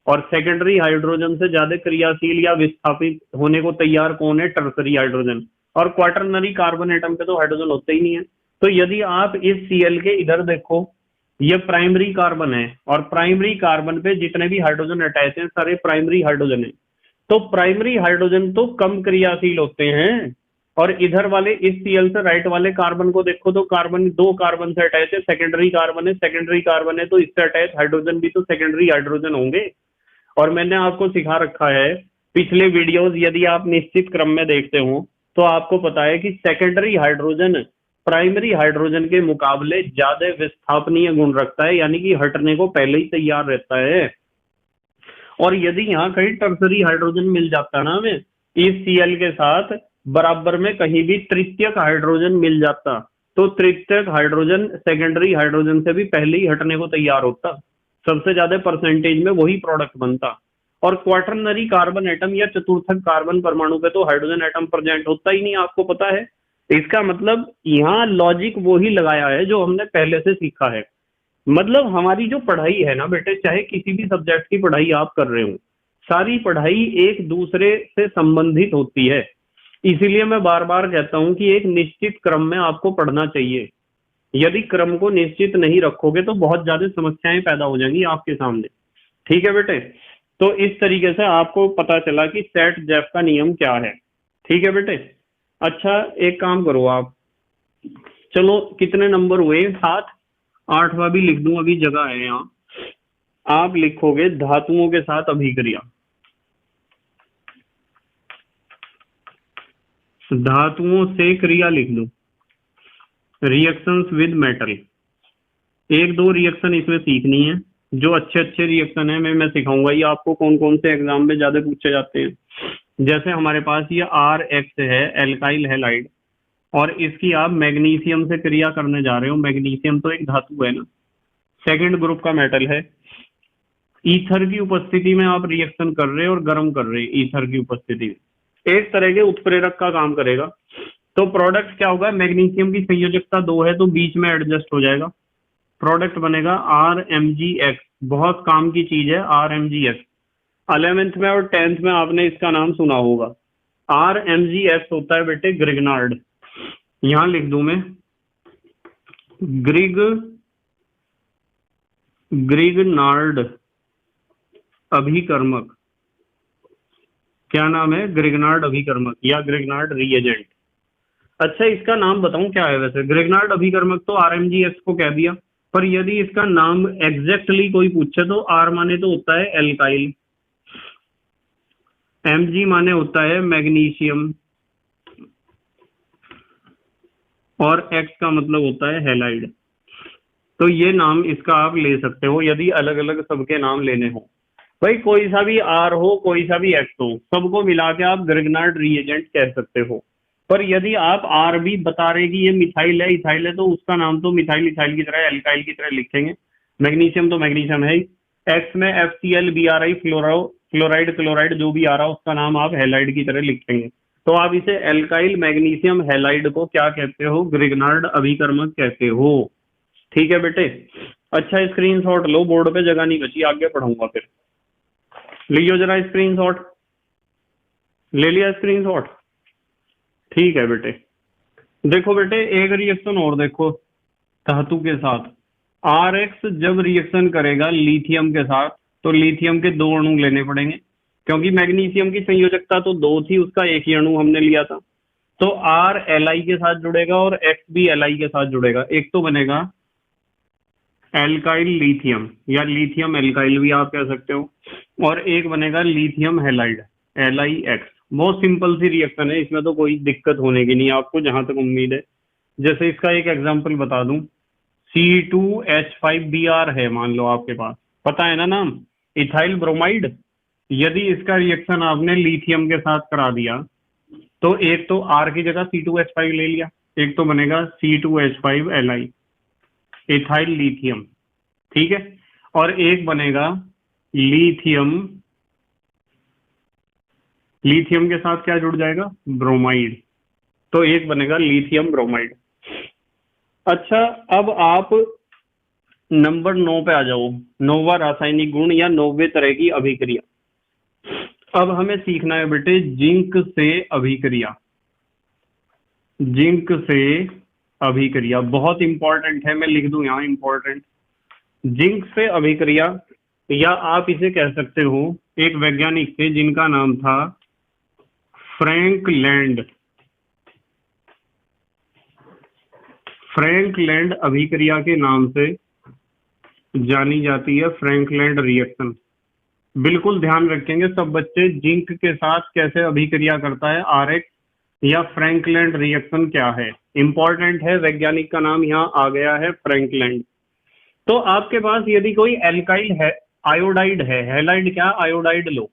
और सेकेंडरी हाइड्रोजन से ज्यादा क्रियाशील या विस्थापित होने को तैयार कौन है? Tertiary hydrogen. और क्वाटरनरी कार्बन एटम पे तो हाइड्रोजन होते ही नहीं है। तो यदि आप इस Cl के इधर देखो, ये प्राइमरी कार्बन है, और प्राइमरी कार्बन पे जितने भी हाइड्रोजन अटैच हैं सारे प्राइमरी हाइड्रोजन है। तो प्राइमरी हाइड्रोजन तो कम क्रियाशील होते हैं, और इधर वाले इस Cl से राइट वाले कार्बन को देखो तो कार्बन 2 कार्बन से अटैच है, सेकेंडरी कार्बन है। सेकेंडरी कार्बन है तो इससे अटैच हाइड्रोजन भी तो सेकेंडरी हाइड्रोजन होंगे। और मैंने आपको सिखा रखा है पिछले वीडियोस, यदि आप निश्चित क्रम में देखते हो तो आपको पता है कि सेकेंडरी हाइड्रोजन प्राइमरी हाइड्रोजन के मुकाबले ज्यादा विस्थापनीय गुण रखता है, यानी कि हटने को पहले ही तैयार रहता है। और यदि यहाँ कहीं टर्सरी हाइड्रोजन मिल जाता ना हमें इस Cl के साथ, बराबर में कहीं भी तृतीयक हाइड्रोजन मिल जाता, तो तृतीयक हाइड्रोजन सेकेंडरी हाइड्रोजन से भी पहले ही हटने को तैयार होता, सबसे ज्यादा परसेंटेज में वही प्रोडक्ट बनता। और क्वाटरनरी कार्बन एटम या चतुर्थक कार्बन परमाणु पे तो हाइड्रोजन एटम प्रेजेंट होता ही नहीं, आपको पता है। इसका मतलब यहाँ लॉजिक वो ही लगाया है जो हमने पहले से सीखा है। मतलब हमारी जो पढ़ाई है ना बेटे, चाहे किसी भी सब्जेक्ट की पढ़ाई आप कर रहे हो, सारी पढ़ाई एक दूसरे से संबंधित होती है। इसीलिए मैं बार बार कहता हूं कि एक निश्चित क्रम में आपको पढ़ना चाहिए। यदि क्रम को निश्चित नहीं रखोगे तो बहुत ज्यादा समस्याएं पैदा हो जाएंगी आपके सामने। ठीक है बेटे, तो इस तरीके से आपको पता चला कि सैटजेफ का नियम क्या है। ठीक है बेटे। अच्छा एक काम करो आप, चलो कितने नंबर हुए? 7। 8वां भी लिख दूं, अभी जगह है यहाँ। आप लिखोगे धातुओं के साथ अभिक्रिया। धातुओं से क्रिया लिख दो, रिएक्शंस विद मेटल। 1-2 रिएक्शन इसमें सीखनी है, जो अच्छे अच्छे रिएक्शन है मैं सिखाऊंगा। ये आपको कौन कौन से एग्जाम में ज्यादा पूछे जाते हैं। जैसे हमारे पास ये RX है, एल्काइल हैलाइड, और इसकी आप मैग्नीशियम से क्रिया करने जा रहे हो। मैग्नीशियम तो एक धातु है ना, सेकंड ग्रुप का मेटल है। ईथर की उपस्थिति में आप रिएक्शन कर रहे हो और गर्म कर रहे हैं। ईथर की उपस्थिति में एक तरह के उत्प्रेरक का काम करेगा। तो प्रोडक्ट क्या होगा, मैग्नीशियम की संयोजकता 2 है तो बीच में एडजस्ट हो जाएगा। प्रोडक्ट बनेगा RMgX। बहुत काम की चीज है RMgX। 11th में और 10th में आपने इसका नाम सुना होगा। RMgX होता है बेटे ग्रिगनार्ड। यहां लिख दूं मैं ग्रिगनार्ड अभिकर्मक। क्या नाम है, ग्रिगनार्ड अभिकर्मक या ग्रिगनार्ड रिएजेंट। अच्छा, इसका नाम बताऊं क्या है। वैसे ग्रिगनार्ड अभिकर्मक तो RMgX को कह दिया, पर यदि इसका नाम एग्जैक्टली कोई पूछे तो R माने तो होता है एल्काइल, Mg माने होता है मैग्नीशियम और X का मतलब होता है हैलाइड। तो ये नाम इसका आप ले सकते हो यदि अलग अलग सबके नाम लेने हो। भाई कोई सा भी R हो, कोई सा भी X हो, सबको मिला के आप ग्रिगनार्ड रिएजेंट कह सकते हो। पर यदि आप R भी बता रहे कि ये मिथाइल है, इथाइल है, तो उसका नाम तो मिथाइल इथाइल की तरह, एल्काइल की तरह लिखेंगे। मैग्नीशियम तो मैग्नीशियम है ही। X में FCl BRI फ्लोराइड क्लोराइड जो भी आ रहा है उसका नाम आप हैलाइड की तरह लिखेंगे। तो आप इसे एल्काइल मैग्नीशियम हैलाइड को क्या कहते हो, ग्रिगनार्ड अभिकर्मक कहते हो। ठीक है बेटे। अच्छा, स्क्रीनशॉट लो, बोर्ड पे जगह नहीं बची, आगे पढ़ूंगा फिर। लियो जरा स्क्रीनशॉट। ले लिया स्क्रीनशॉट? ठीक है बेटे। देखो बेटे एक रिएक्शन और देखो धातु के साथ। RX जब रिएक्शन करेगा लिथियम के साथ तो लिथियम के 2 अणु लेने पड़ेंगे, क्योंकि मैग्नीशियम की संयोजकता तो 2 थी, उसका एक ही अणु हमने लिया था। तो R Li के साथ जुड़ेगा और X भी Li के साथ जुड़ेगा। एक तो बनेगा एल्काइल लिथियम या लिथियम एल्काइल भी आप कह सकते हो, और एक बनेगा लिथियम हैलाइड LiX। बहुत सिंपल सी रिएक्शन है, इसमें तो कोई दिक्कत होने की नहीं आपको, जहां तक उम्मीद है। जैसे इसका एक एग्जांपल बता दूं, C2H5Br है मान लो आपके पास, पता है ना नाम, इथाइल ब्रोमाइड। यदि इसका रिएक्शन आपने लिथियम के साथ करा दिया तो एक तो R की जगह C2H5 ले लिया, एक तो बनेगा C2H5Li इथाइल लिथियम, ठीक है। और एक बनेगा लिथियम, लिथियम के साथ क्या जुड़ जाएगा, ब्रोमाइड। तो एक बनेगा लिथियम ब्रोमाइड। अच्छा, अब आप नंबर 9 पे आ जाओ। 9वां रासायनिक गुण या 9वें तरह की अभिक्रिया। अब हमें सीखना है बेटे जिंक से अभिक्रिया। जिंक से अभिक्रिया बहुत इंपॉर्टेंट है, मैं लिख दूं यहां इंपॉर्टेंट। जिंक से अभिक्रिया, या आप इसे कह सकते हो एक वैज्ञानिक थे जिनका नाम था फ्रैंक लैंड। फ्रैंक लैंड अभिक्रिया के नाम से जानी जाती है, फ्रैंक लैंड रिएक्शन। बिल्कुल ध्यान रखेंगे सब बच्चे, जिंक के साथ कैसे अभिक्रिया करता है RX या फ्रैंकलैंड रिएक्शन क्या है, इंपॉर्टेंट है। वैज्ञानिक का नाम यहाँ आ गया है फ्रैंकलैंड। तो आपके पास यदि कोई एल्काइल है, आयोडाइड है, हैलाइड क्या आयोडाइड लो,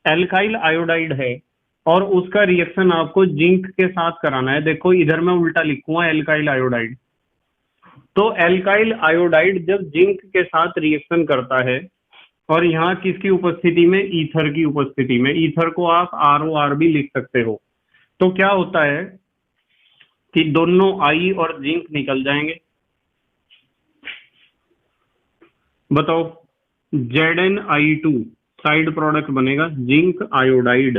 एल्काइल आयोडाइड है और उसका रिएक्शन आपको जिंक के साथ कराना है। देखो इधर मैं उल्टा लिखूंगा एल्काइल आयोडाइड। तो एल्काइल आयोडाइड जब जिंक के साथ रिएक्शन करता है और यहाँ किसकी उपस्थिति में, ईथर की उपस्थिति में, ईथर को आप ROR भी लिख सकते हो, तो क्या होता है कि दोनों आई और जिंक निकल जाएंगे। बताओ, ZnI2 साइड प्रोडक्ट बनेगा जिंक आयोडाइड।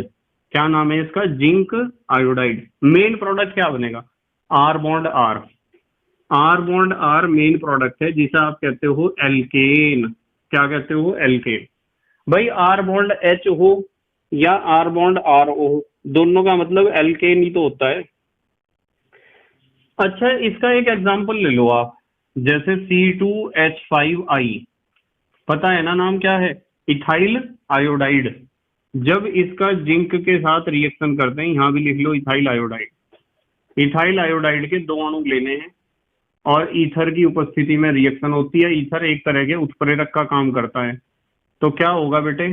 क्या नाम है इसका, जिंक आयोडाइड। मेन प्रोडक्ट क्या बनेगा, R bond R। R bond R main product है जिसे आप कहते हो एल्केन। क्या कहते हो, एल्केन। भाई R बॉन्ड H हो या R बॉन्ड R हो, दोनों का मतलब एल्केन ही तो होता है। अच्छा, इसका एक एग्जांपल ले लो आप, जैसे C2H5I, पता है ना नाम क्या है, इथाइल आयोडाइड। जब इसका जिंक के साथ रिएक्शन करते हैं, यहां भी लिख लो इथाइल आयोडाइड। इथाइल आयोडाइड के 2 अणु लेने हैं और ईथर की उपस्थिति में रिएक्शन होती है। ईथर एक तरह के उत्प्रेरक का काम करता है। तो क्या होगा बेटे,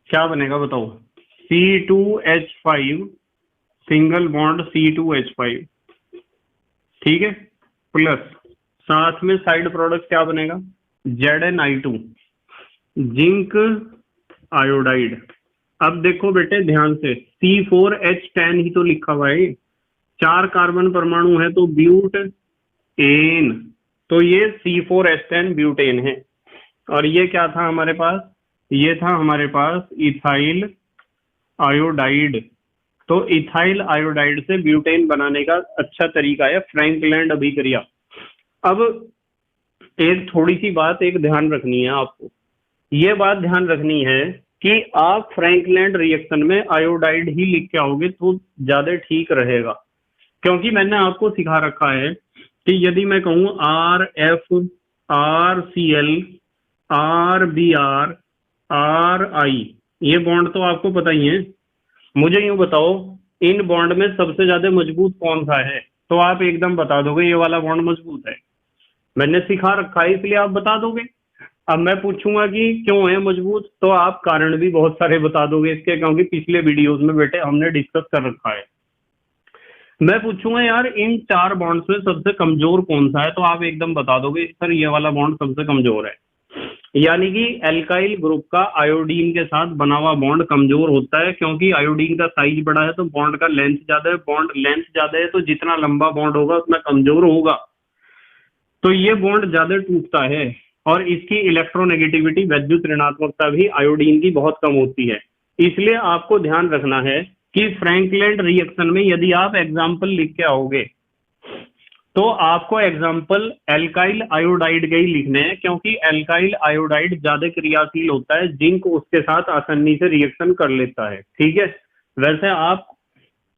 क्या बनेगा बताओ, C2H5 सिंगल बॉन्ड C2H5 ठीक है, प्लस साथ में साइड प्रोडक्ट क्या बनेगा, ZnI2, जिंक आयोडाइड। अब देखो बेटे ध्यान से, C4H10 ही तो लिखा हुआ है, 4 कार्बन परमाणु है तो ब्यूट एन, तो ये C4H10 ब्यूटेन है। और ये क्या था हमारे पास, ये था हमारे पास इथाइल आयोडाइड। तो इथाइल आयोडाइड से ब्यूटेन बनाने का अच्छा तरीका है फ्रैंकलैंड अभिक्रिया। अब एक थोड़ी सी बात एक ध्यान रखनी है आपको, ये बात ध्यान रखनी है कि आप फ्रैंकलैंड रिएक्शन में आयोडाइड ही लिख के आओगे तो ज्यादा ठीक रहेगा, क्योंकि मैंने आपको सिखा रखा है कि यदि मैं कहूं RF RCl RBr RI, ये बॉन्ड तो आपको पता ही है, मुझे यूं बताओ इन बॉन्ड में सबसे ज्यादा मजबूत कौन सा है, तो आप एकदम बता दोगे ये वाला बॉन्ड मजबूत है, मैंने सिखा रखा है इसलिए आप बता दोगे। अब मैं पूछूंगा कि क्यों है मजबूत, तो आप कारण भी बहुत सारे बता दोगे इसके, क्योंकि पिछले वीडियोस में बेटे हमने डिस्कस कर रखा है। मैं पूछूंगा यार इन 4 बॉन्ड्स में सबसे कमजोर कौन सा है, तो आप एकदम बता दोगे सर ये वाला बॉन्ड सबसे कमजोर है। यानी कि एल्काइल ग्रुप का आयोडीन के साथ बना हुआ बॉन्ड कमजोर होता है, क्योंकि आयोडीन का साइज बड़ा है तो बॉन्ड का लेंथ ज्यादा है, बॉन्ड लेंथ ज्यादा है तो जितना लंबा बॉन्ड होगा उतना कमजोर होगा, तो ये बॉन्ड ज्यादा टूटता है। और इसकी इलेक्ट्रोनेगेटिविटी वैद्युत ऋणात्मकता भी आयोडीन की बहुत कम होती है। इसलिए आपको ध्यान रखना है कि फ्रैंकलैंड रिएक्शन में यदि आप एग्जाम्पल लिख के आओगे तो आपको एग्जाम्पल एल्काइल आयोडाइड के ही लिखने हैं, क्योंकि एल्काइल आयोडाइड ज्यादा क्रियाशील होता है, जिंक उसके साथ आसानी से रिएक्शन कर लेता है। ठीक है, वैसे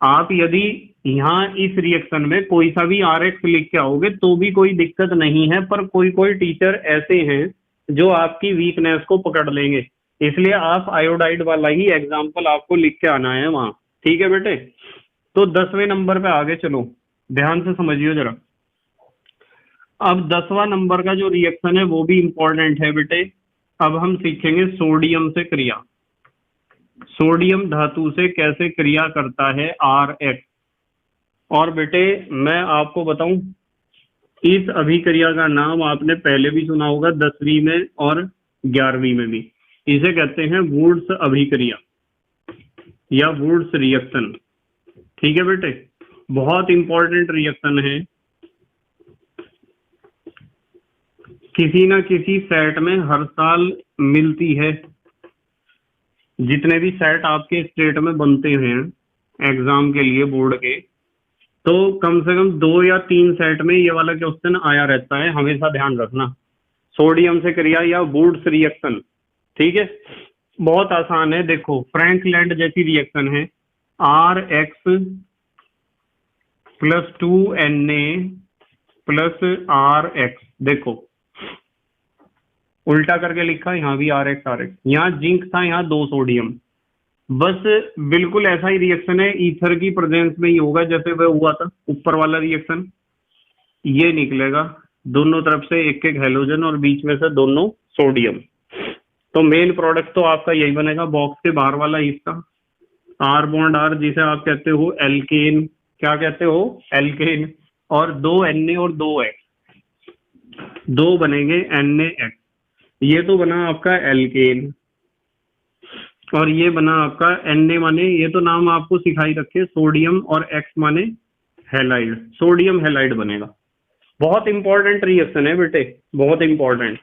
आप यदि यहाँ इस रिएक्शन में कोई सा भी RX लिख के आओगे तो भी कोई दिक्कत नहीं है, पर कोई कोई टीचर ऐसे हैं जो आपकी वीकनेस को पकड़ लेंगे, इसलिए आप आयोडाइड वाला ही एग्जाम्पल आपको लिख के आना है वहां। ठीक है बेटे, तो 10वें नंबर पे आगे चलो, ध्यान से समझियो जरा। अब 10वां नंबर का जो रिएक्शन है वो भी इंपॉर्टेंट है बेटे। अब हम सीखेंगे सोडियम से क्रिया, सोडियम धातु से कैसे क्रिया करता है RX। और बेटे मैं आपको बताऊं, इस अभिक्रिया का नाम आपने पहले भी सुना होगा 10वीं में और 11वीं में भी, इसे कहते हैं वुड्स अभिक्रिया या वुड्स रिएक्शन। ठीक है बेटे, बहुत इंपॉर्टेंट रिएक्शन है, किसी ना किसी सेट में हर साल मिलती है, जितने भी सेट आपके स्टेट में बनते हैं एग्जाम के लिए बोर्ड के, तो कम से कम 2 या 3 सेट में ये वाला क्वेश्चन आया रहता है, हमेशा ध्यान रखना। सोडियम से क्रिया या वुड्स रिएक्शन, ठीक है, बहुत आसान है। देखो फ्रैंकलैंड जैसी रिएक्शन है, RX + 2Na + RX, देखो उल्टा करके लिखा, यहाँ भी RX, यहाँ जिंक था, यहाँ 2 सोडियम, बस बिल्कुल ऐसा ही रिएक्शन है, ईथर की प्रेजेंस में ही होगा जैसे वह हुआ था ऊपर वाला रिएक्शन। ये निकलेगा दोनों तरफ से एक एक हेलोजन और बीच में से दोनों सोडियम, तो मेन प्रोडक्ट तो आपका यही बनेगा, बॉक्स के बाहर वाला हिस्सा R बॉन्ड R, जिसे आप कहते हो एल्केन, क्या कहते हो एल्केन, और 2 Na और 2 X, 2 बनेंगे NaX, ये तो बना आपका एल्केन और ये बना आपका Na, माने ये तो नाम आपको सिखाई रखे सोडियम, और X माने हैलाइड, सोडियम हैलाइड बनेगा। बहुत इंपॉर्टेंट रिएक्शन है बेटे, बहुत इंपॉर्टेंट।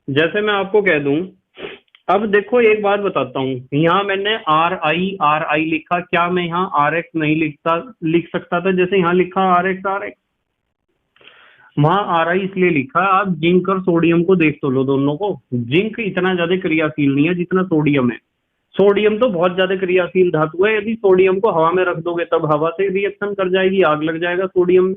जैसे मैं आपको कह दूं, अब देखो एक बात बताता हूँ, यहाँ मैंने RI लिखा, क्या मैं यहाँ RX नहीं लिख सकता था जैसे यहाँ लिखा RX, वहां RI इसलिए लिखा। आप जिंक और सोडियम को देख तो लो दोनों को, जिंक इतना ज्यादा क्रियाशील नहीं है जितना सोडियम है, सोडियम तो बहुत ज्यादा क्रियाशील धातु है, यदि सोडियम को हवा में रख दोगे तब हवा से रिएक्शन कर जाएगी, आग लग जाएगा सोडियम,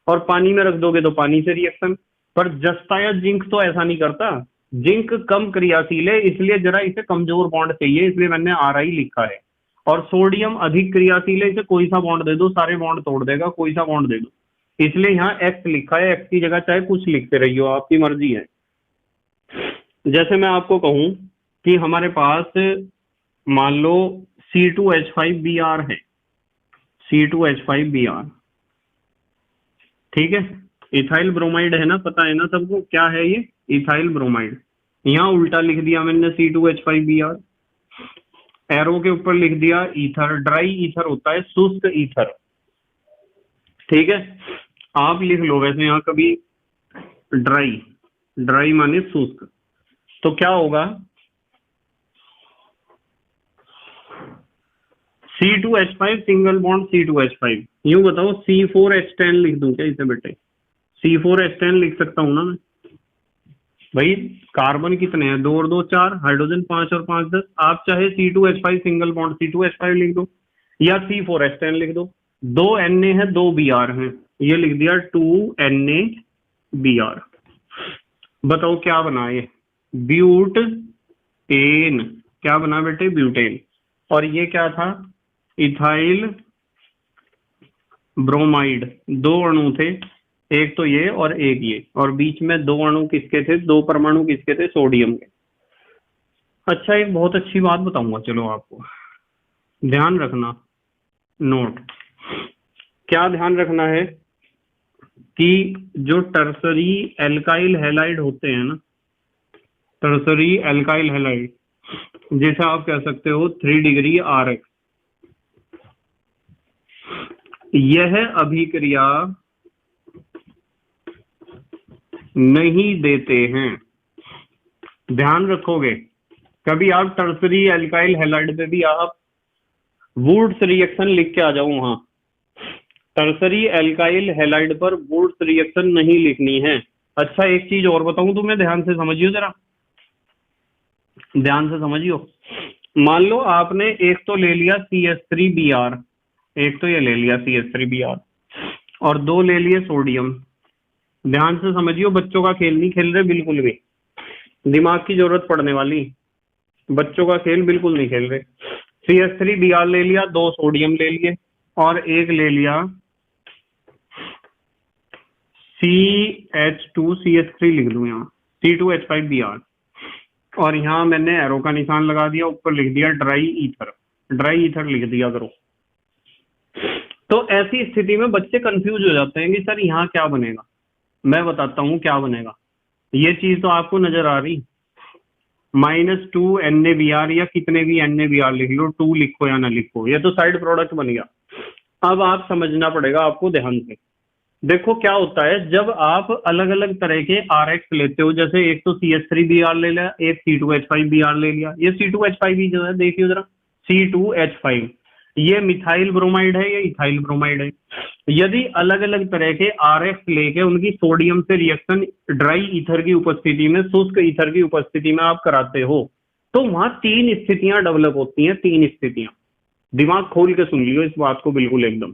और पानी में रख दोगे तो पानी से रिएक्शन। पर जस्ता या जिंक तो ऐसा नहीं करता, जिंक कम क्रियाशील है, इसलिए जरा इसे कमजोर बॉन्ड चाहिए, इसलिए मैंने RI लिखा है। और सोडियम अधिक क्रियाशील है, इसे कोई सा बॉन्ड दे दो सारे बॉन्ड तोड़ देगा, कोई सा बॉन्ड दे दो, इसलिए यहाँ X लिखा है, X की जगह चाहे कुछ लिखते रहिए, आपकी मर्जी है। जैसे मैं आपको कहूं कि हमारे पास मान लो C2H5Br है, C2H5Br, ठीक है, इथाइल ब्रोमाइड है ना, पता है ना सबको क्या है ये, इथाइल ब्रोमाइड। यहाँ उल्टा लिख दिया मैंने C2H5Br, एरो के ऊपर लिख दिया ईथर। ड्राई ईथर होता है शुष्क ईथर, ठीक है, आप लिख लो वैसे यहाँ कभी ड्राई, ड्राई माने शुष्क। तो क्या होगा, C2H5 सिंगल बॉन्ड C2H5, यूं बताओ C4H10 लिख दूं क्या इसे बेटे, C4H10 लिख सकता हूं ना मैं भाई। कार्बन कितने हैं, 2 और 2 4, हाइड्रोजन 5 और 5 10। आप चाहे C2H5 सिंगल बॉन्ड C2H5 लिख दो या C4H10 लिख दो। 2 Na है 2 Br हैं, ये लिख दिया 2NaBr। बताओ क्या बना ये, ब्यूटेन। क्या बना बेटे, ब्यूटेन। और ये क्या था, इथाइल ब्रोमाइड। 2 अणु थे, एक तो ये और एक ये, और बीच में 2 अणु किसके थे, 2 परमाणु किसके थे, सोडियम के। अच्छा, एक बहुत अच्छी बात बताऊंगा, चलो आपको ध्यान रखना, नोट। क्या ध्यान रखना है कि जो टर्सरी एल्काइल हैलाइड होते हैं ना, टर्सरी एल्काइल हैलाइड, जैसे आप कह सकते हो 3 डिग्री RX, यह अभिक्रिया नहीं देते हैं। ध्यान रखोगे, कभी आप टर्सरी एल्काइल हैलाइड पे भी आप वुड्स रिएक्शन लिख के आ जाओ, वहां टर्सरी एल्काइल हैलाइड पर वुड्स रिएक्शन नहीं लिखनी है। अच्छा, एक चीज और बताऊं तुम्हें, ध्यान से समझियो, जरा ध्यान से समझियो। मान लो आपने एक तो ले लिया CH3Br, एक तो ये ले लिया CH3Br, और 2 ले लिए सोडियम। ध्यान से समझियो, बच्चों का खेल नहीं खेल रहे बिल्कुल भी, दिमाग की जरूरत पड़ने वाली, बच्चों का खेल बिल्कुल नहीं खेल रहे। CH3Br ले लिया, 2 सोडियम ले लिए, और एक ले लिया CH2CH3 लिख दूं यहाँ, C2H5Br, और यहाँ मैंने एरो का निशान लगा दिया, ऊपर लिख दिया ड्राई ईथर, ड्राई ईथर लिख दिया करो। तो ऐसी स्थिति में बच्चे कंफ्यूज हो जाते हैं कि सर यहाँ क्या बनेगा। मैं बताता हूँ क्या बनेगा, ये चीज तो आपको नजर आ रही, -2 NaBr, या कितने भी NaBr लिख लो, 2 लिखो या ना लिखो, ये तो साइड प्रोडक्ट बन गया। अब आप समझना पड़ेगा आपको ध्यान से। देखो क्या होता है, जब आप अलग अलग तरह के RX लेते हो, जैसे एक तो CH3Br ले लिया, एक C2H5Br ले लिया, ये C2H5 जो है देखिए जरा, C2H5, ये मिथाइल ब्रोमाइड है, ये इथाइल ब्रोमाइड है। यदि अलग अलग तरह के RX लेके उनकी सोडियम से रिएक्शन ड्राई ईथर की उपस्थिति में, शुष्क ईथर की उपस्थिति में आप कराते हो, तो वहां 3 स्थितियां डेवलप होती हैं, 3 स्थितियां। दिमाग खोल के सुन लियो इस बात को बिल्कुल एकदम।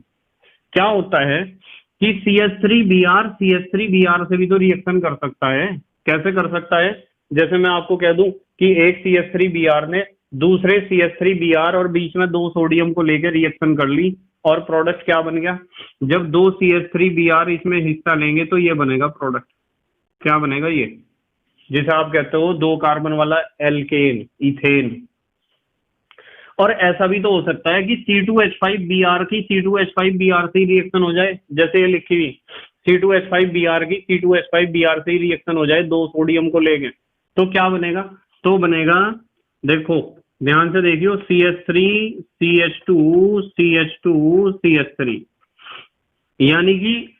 क्या होता है कि CH3Br से भी तो रिएक्शन कर सकता है। कैसे कर सकता है, जैसे मैं आपको कह दूं कि एक CH3Br ने दूसरे CH3Br और बीच में 2 सोडियम को लेकर रिएक्शन कर ली, और प्रोडक्ट क्या बन गया। जब 2 CH3Br इसमें हिस्सा लेंगे तो ये बनेगा प्रोडक्ट, क्या बनेगा ये, जिसे आप कहते हो 2 कार्बन वाला एल्केन, इथेन। और ऐसा भी तो हो सकता है कि C2H5Br की C2H5Br से ही रिएक्शन हो जाए, जैसे ये लिखी हुई C2H5Br की C2H5Br से ही रिएक्शन हो जाए 2 सोडियम को लेके, तो क्या बनेगा, तो बनेगा, देखो ध्यान से देखियो, CH3 CH2 CH2 CH3, यानी कि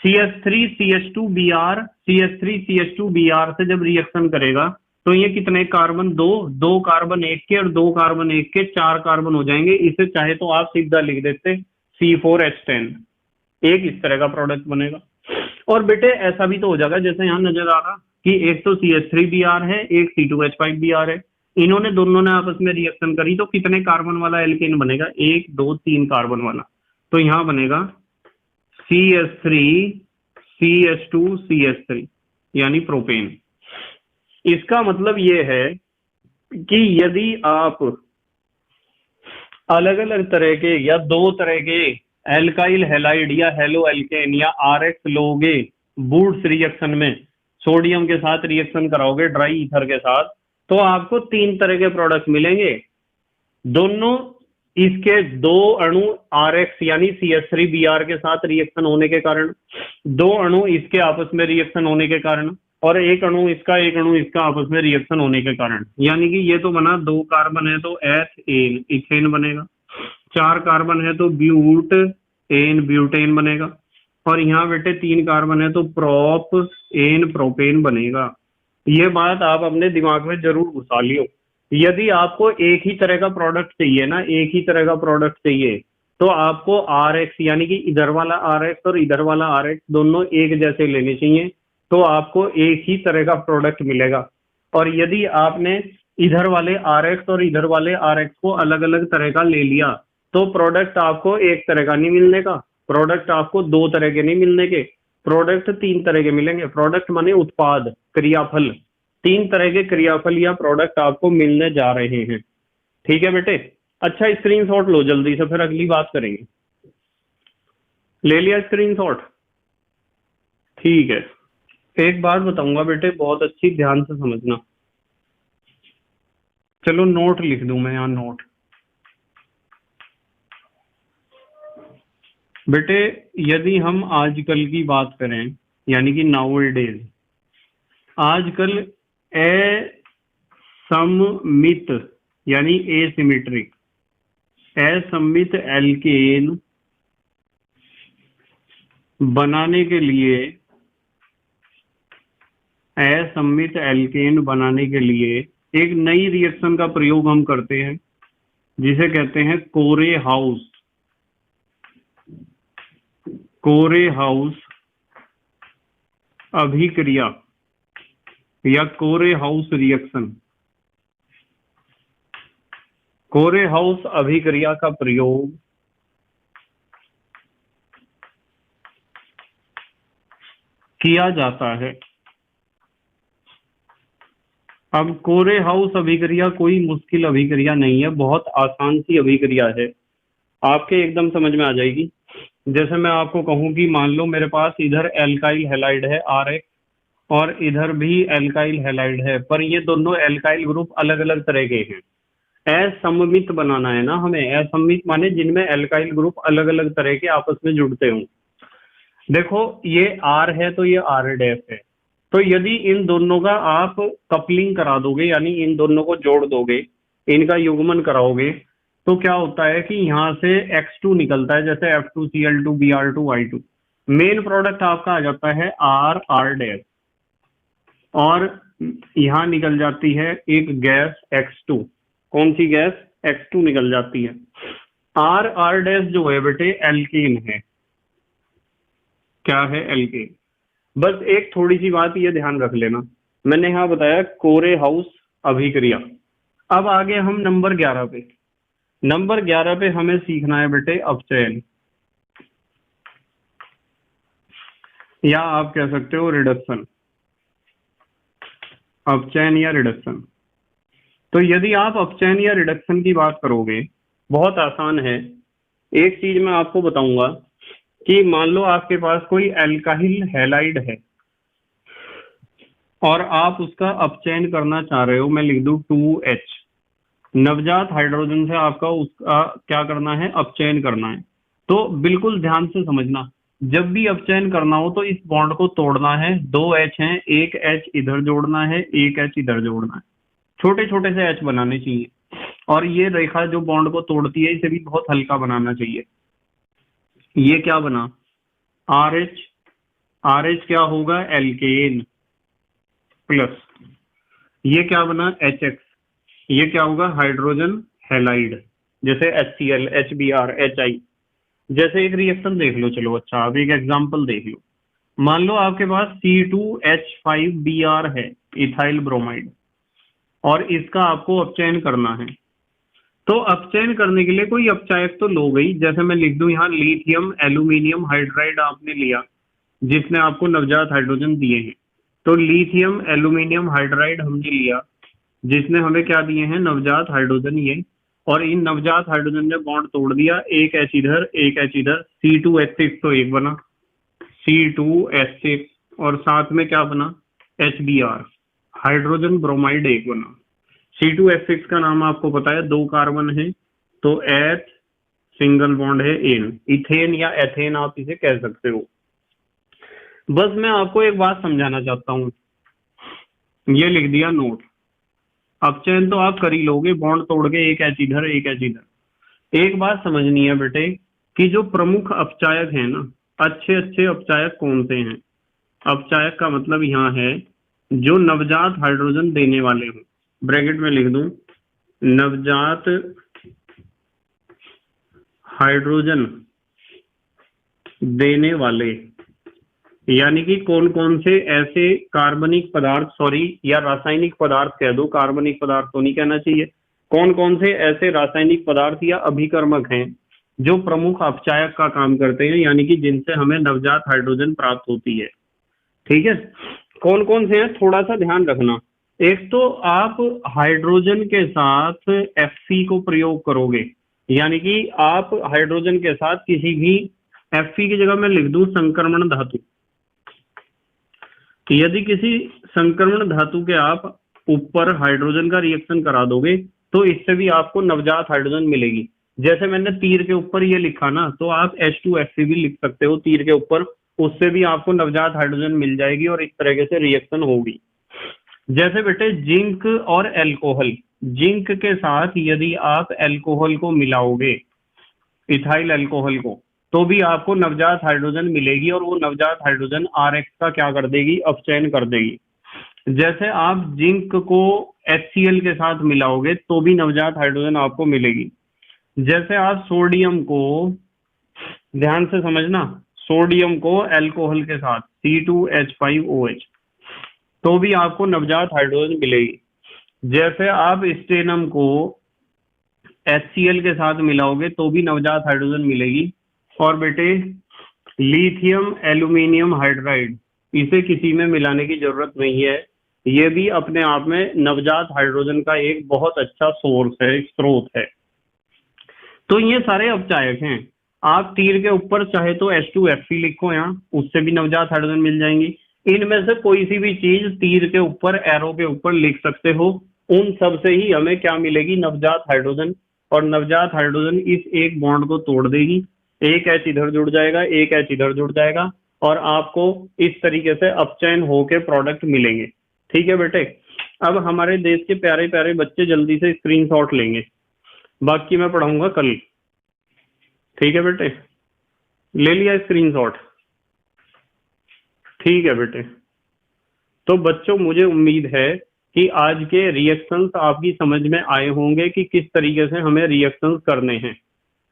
CH3 CH2Br CH3 CH2Br से जब रिएक्शन करेगा तो ये कितने कार्बन, 2 कार्बन एक के और 2 कार्बन एक के, 4 कार्बन हो जाएंगे। इसे चाहे तो आप सीधा लिख देते C4H10, एक इस तरह का प्रोडक्ट बनेगा। और बेटे ऐसा भी तो हो जाएगा, जैसे यहाँ नजर आ रहा कि एक तो CH3Br है, एक C2H5Br है, इन्होंने दोनों ने आपस में रिएक्शन करी तो कितने कार्बन वाला एल्केन बनेगा, 1 2 3 कार्बन वाला। तो यहाँ बनेगा CH3 CH2 CH3, यानी प्रोपेन। इसका मतलब ये है कि यदि आप अलग अलग तरह के या 2 तरह के एल्काइल हैलाइड या हेलो एल्केन या RX लोगे, वुड्स रिएक्शन में सोडियम के साथ रिएक्शन कराओगे ड्राई ईथर के साथ, तो आपको 3 तरह के प्रोडक्ट मिलेंगे। दोनों इसके दो अणु RX यानी CH3Br के साथ रिएक्शन होने के कारण, दो अणु इसके आपस में रिएक्शन होने के कारण, और एक अणु इसका आपस में रिएक्शन होने के कारण, यानी कि ये तो बना, 2 कार्बन है तो एथेन इथेन बनेगा, 4 कार्बन है तो ब्यूटेन ब्यूटेन बनेगा, और यहाँ बेटे 3 कार्बन है तो प्रोपेन प्रोपेन बनेगा। ये बात आप अपने दिमाग में जरूर घुसा लियो। यदि आपको एक ही तरह का प्रोडक्ट चाहिए ना, एक ही तरह का प्रोडक्ट चाहिए, तो आपको RX यानी कि इधर वाला RX और इधर वाला RX दोनों एक जैसे लेने चाहिए, तो आपको एक ही तरह का प्रोडक्ट मिलेगा। और यदि आपने इधर वाले RX और इधर वाले RX को अलग अलग तरह का ले लिया, तो प्रोडक्ट आपको एक तरह का नहीं मिलने का, प्रोडक्ट आपको 2 तरह के नहीं मिलने के, प्रोडक्ट 3 तरह के मिलेंगे। प्रोडक्ट माने उत्पाद, क्रियाफल, 3 तरह के क्रियाफल या प्रोडक्ट आपको मिलने जा रहे हैं। ठीक है बेटे, अच्छा स्क्रीनशॉट लो जल्दी से, फिर अगली बात करेंगे। ले लिया स्क्रीनशॉट? ठीक है, एक बात बताऊंगा बेटे, बहुत अच्छी ध्यान से समझना। चलो नोट लिख दूं मैं यहाँ, नोट। बेटे यदि हम आजकल की बात करें, यानी कि नाउअडेज, आजकल असममित यानी एसिमेट्रिक असममित एल्केन बनाने के लिए, असममित एल्केन बनाने के लिए एक नई रिएक्शन का प्रयोग हम करते हैं, जिसे कहते हैं कोरे हाउस अभिक्रिया या कोरे हाउस रिएक्शन। कोरे हाउस अभिक्रिया का प्रयोग किया जाता है। अब कोरे हाउस अभिक्रिया कोई मुश्किल अभिक्रिया नहीं है, बहुत आसान सी अभिक्रिया है, आपके एकदम समझ में आ जाएगी। जैसे मैं आपको कहूं कि मान लो मेरे पास इधर एल्काइल हैलाइड है RX और इधर भी एल्काइल हैलाइड है, पर ये दोनों एल्काइल ग्रुप अलग अलग तरह के हैं। असममित बनाना है ना हमें, असममित माने जिनमें एल्काइल ग्रुप अलग अलग तरह के आपस में जुड़ते हों। देखो ये R है तो ये R डैश है, तो यदि इन दोनों का आप कपलिंग करा दोगे, यानी इन दोनों को जोड़ दोगे, इनका युग्मन कराओगे, तो क्या होता है कि यहाँ से X2 निकलता है, जैसे F2Cl2Br2Y2। मेन प्रोडक्ट आपका आ जाता है R डैश, और यहाँ निकल जाती है एक गैस X2। कौन सी गैस? X2 निकल जाती है। R डैश जो है बेटे एल्केन है। क्या है? एल्केन। बस एक थोड़ी सी बात ये ध्यान रख लेना, मैंने यहाँ बताया कोरे हाउस अभिक्रिया। अब आगे हम नंबर 11 पे, नंबर 11 पे हमें सीखना है बेटे अपचयन, या आप कह सकते हो रिडक्शन, अपचयन या रिडक्शन। तो यदि आप अपचयन या रिडक्शन की बात करोगे, बहुत आसान है। एक चीज मैं आपको बताऊंगा कि मान लो आपके पास कोई एल्काइल हैलाइड है और आप उसका अपचयन करना चाह रहे हो, मैं लिख दूं 2H। नवजात हाइड्रोजन से आपका उसका क्या करना है? अपचयन करना है। तो बिल्कुल ध्यान से समझना, जब भी अपचयन करना हो तो इस बॉन्ड को तोड़ना है। 2H है, एक H इधर जोड़ना है, एक H इधर जोड़ना है, छोटे छोटे से H बनाने चाहिए। और ये रेखा जो बॉन्ड को तोड़ती है, इसे भी बहुत हल्का बनाना चाहिए। ये क्या बना? RH। RH क्या होगा? एल्केन प्लस, ये क्या बना? HX। ये क्या होगा? हाइड्रोजन हैलाइड, जैसे HCl, HBr, HI। जैसे एक रिएक्शन देख लो, चलो अच्छा अब एक एग्जांपल देख लो। मान लो आपके पास C2H5Br है, इथाइल ब्रोमाइड, और इसका आपको अपचयन करना है। तो अपचयन करने के लिए कोई अपचायक तो लो गई, जैसे मैं लिख दूं यहाँ लिथियम एल्यूमिनियम हाइड्राइड आपने लिया, जिसने आपको नवजात हाइड्रोजन दिए हैं। तो लिथियम एल्यूमिनियम हाइड्राइड हमने लिया, जिसने हमें क्या दिए हैं? नवजात हाइड्रोजन ये। और इन नवजात हाइड्रोजन ने बॉन्ड तोड़ दिया, एक H इधर एक H इधर, C2H6 तो एक बना, C2H6, और साथ में क्या बना? HBr, हाइड्रोजन ब्रोमाइड एक बना। C2H6 का नाम आपको पता है, 2 कार्बन है, तो एच सिंगल बॉन्ड है एन, इथेन या एथेन आप इसे कह सकते हो। बस मैं आपको एक बात समझाना चाहता हूं, ये लिख दिया नोट। अपचयन तो आप कर ही लोगे, बॉन्ड तोड़ के एक एच इधर एक एच इधर। एक बात समझनी है बेटे कि जो प्रमुख अपचायक है ना, अच्छे अच्छे अपचायक कौन से हैं। अपचायक का मतलब यहाँ है जो नवजात हाइड्रोजन देने वाले हों, ब्रैकेट में लिख दूं नवजात हाइड्रोजन देने वाले, यानी कि कौन कौन से ऐसे कार्बनिक पदार्थ, सॉरी या रासायनिक पदार्थ कह दो, कार्बनिक पदार्थ तो नहीं कहना चाहिए, कौन कौन से ऐसे रासायनिक पदार्थ या अभिकर्मक हैं जो प्रमुख अपचायक का काम करते हैं, यानी कि जिनसे हमें नवजात हाइड्रोजन प्राप्त होती है। ठीक है, कौन कौन से हैं थोड़ा सा ध्यान रखना। एक तो आप हाइड्रोजन के साथ Fe को प्रयोग करोगे, यानी कि आप हाइड्रोजन के साथ किसी भी Fe की जगह मैं लिख दूं संक्रमण धातु। यदि किसी संक्रमण धातु के आप ऊपर हाइड्रोजन का रिएक्शन करा दोगे तो इससे भी आपको नवजात हाइड्रोजन मिलेगी। जैसे मैंने तीर के ऊपर ये लिखा ना, तो आप H2Fe भी लिख सकते हो तीर के ऊपर, उससे भी आपको नवजात हाइड्रोजन मिल जाएगी और इस तरीके से रिएक्शन होगी। जैसे बेटे जिंक और एल्कोहल, जिंक के साथ यदि आप एल्कोहल को मिलाओगे, इथाइल एल्कोहल को, तो भी आपको नवजात हाइड्रोजन मिलेगी और वो नवजात हाइड्रोजन RX का क्या कर देगी, अपचयन कर देगी। जैसे आप जिंक को HCl के साथ मिलाओगे तो भी नवजात हाइड्रोजन आपको मिलेगी। जैसे आप सोडियम को, ध्यान से समझना, सोडियम को एल्कोहल के साथ C2H5OH तो भी आपको नवजात हाइड्रोजन मिलेगी। जैसे आप स्टेनम को HCl के साथ मिलाओगे तो भी नवजात हाइड्रोजन मिलेगी। और बेटे लिथियम एल्यूमिनियम हाइड्राइड, इसे किसी में मिलाने की जरूरत नहीं है, ये भी अपने आप में नवजात हाइड्रोजन का एक बहुत अच्छा सोर्स है, स्रोत है। तो ये सारे अपचायक हैं। आप तीर के ऊपर चाहे तो H2Fe लिखो, यहाँ उससे भी नवजात हाइड्रोजन मिल जाएंगी। इनमें से कोई सी भी चीज तीर के ऊपर, एरो के ऊपर लिख सकते हो, उन सब से ही हमें क्या मिलेगी, नवजात हाइड्रोजन। और नवजात हाइड्रोजन इस एक बॉन्ड को तोड़ देगी, एक H इधर जुड़ जाएगा, एक H इधर जुड़ जाएगा और आपको इस तरीके से अपचयन होके प्रोडक्ट मिलेंगे। ठीक है बेटे, अब हमारे देश के प्यारे प्यारे बच्चे जल्दी से स्क्रीनशॉट लेंगे, बाकी मैं पढ़ाऊंगा कल। ठीक है बेटे, ले लिया स्क्रीनशॉट? ठीक है बेटे, तो बच्चों मुझे उम्मीद है कि आज के रिएक्शंस आपकी समझ में आए होंगे कि किस तरीके से हमें रिएक्शंस करने हैं।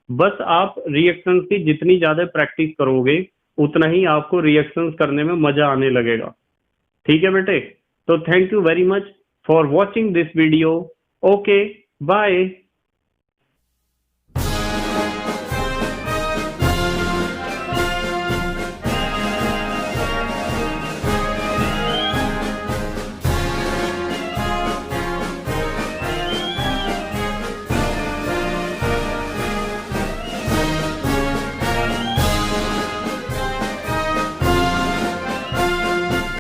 बस आप रिएक्शंस की जितनी ज्यादा प्रैक्टिस करोगे उतना ही आपको रिएक्शंस करने में मजा आने लगेगा। ठीक है बेटे, तो thank you very much for watching this video. Okay, bye.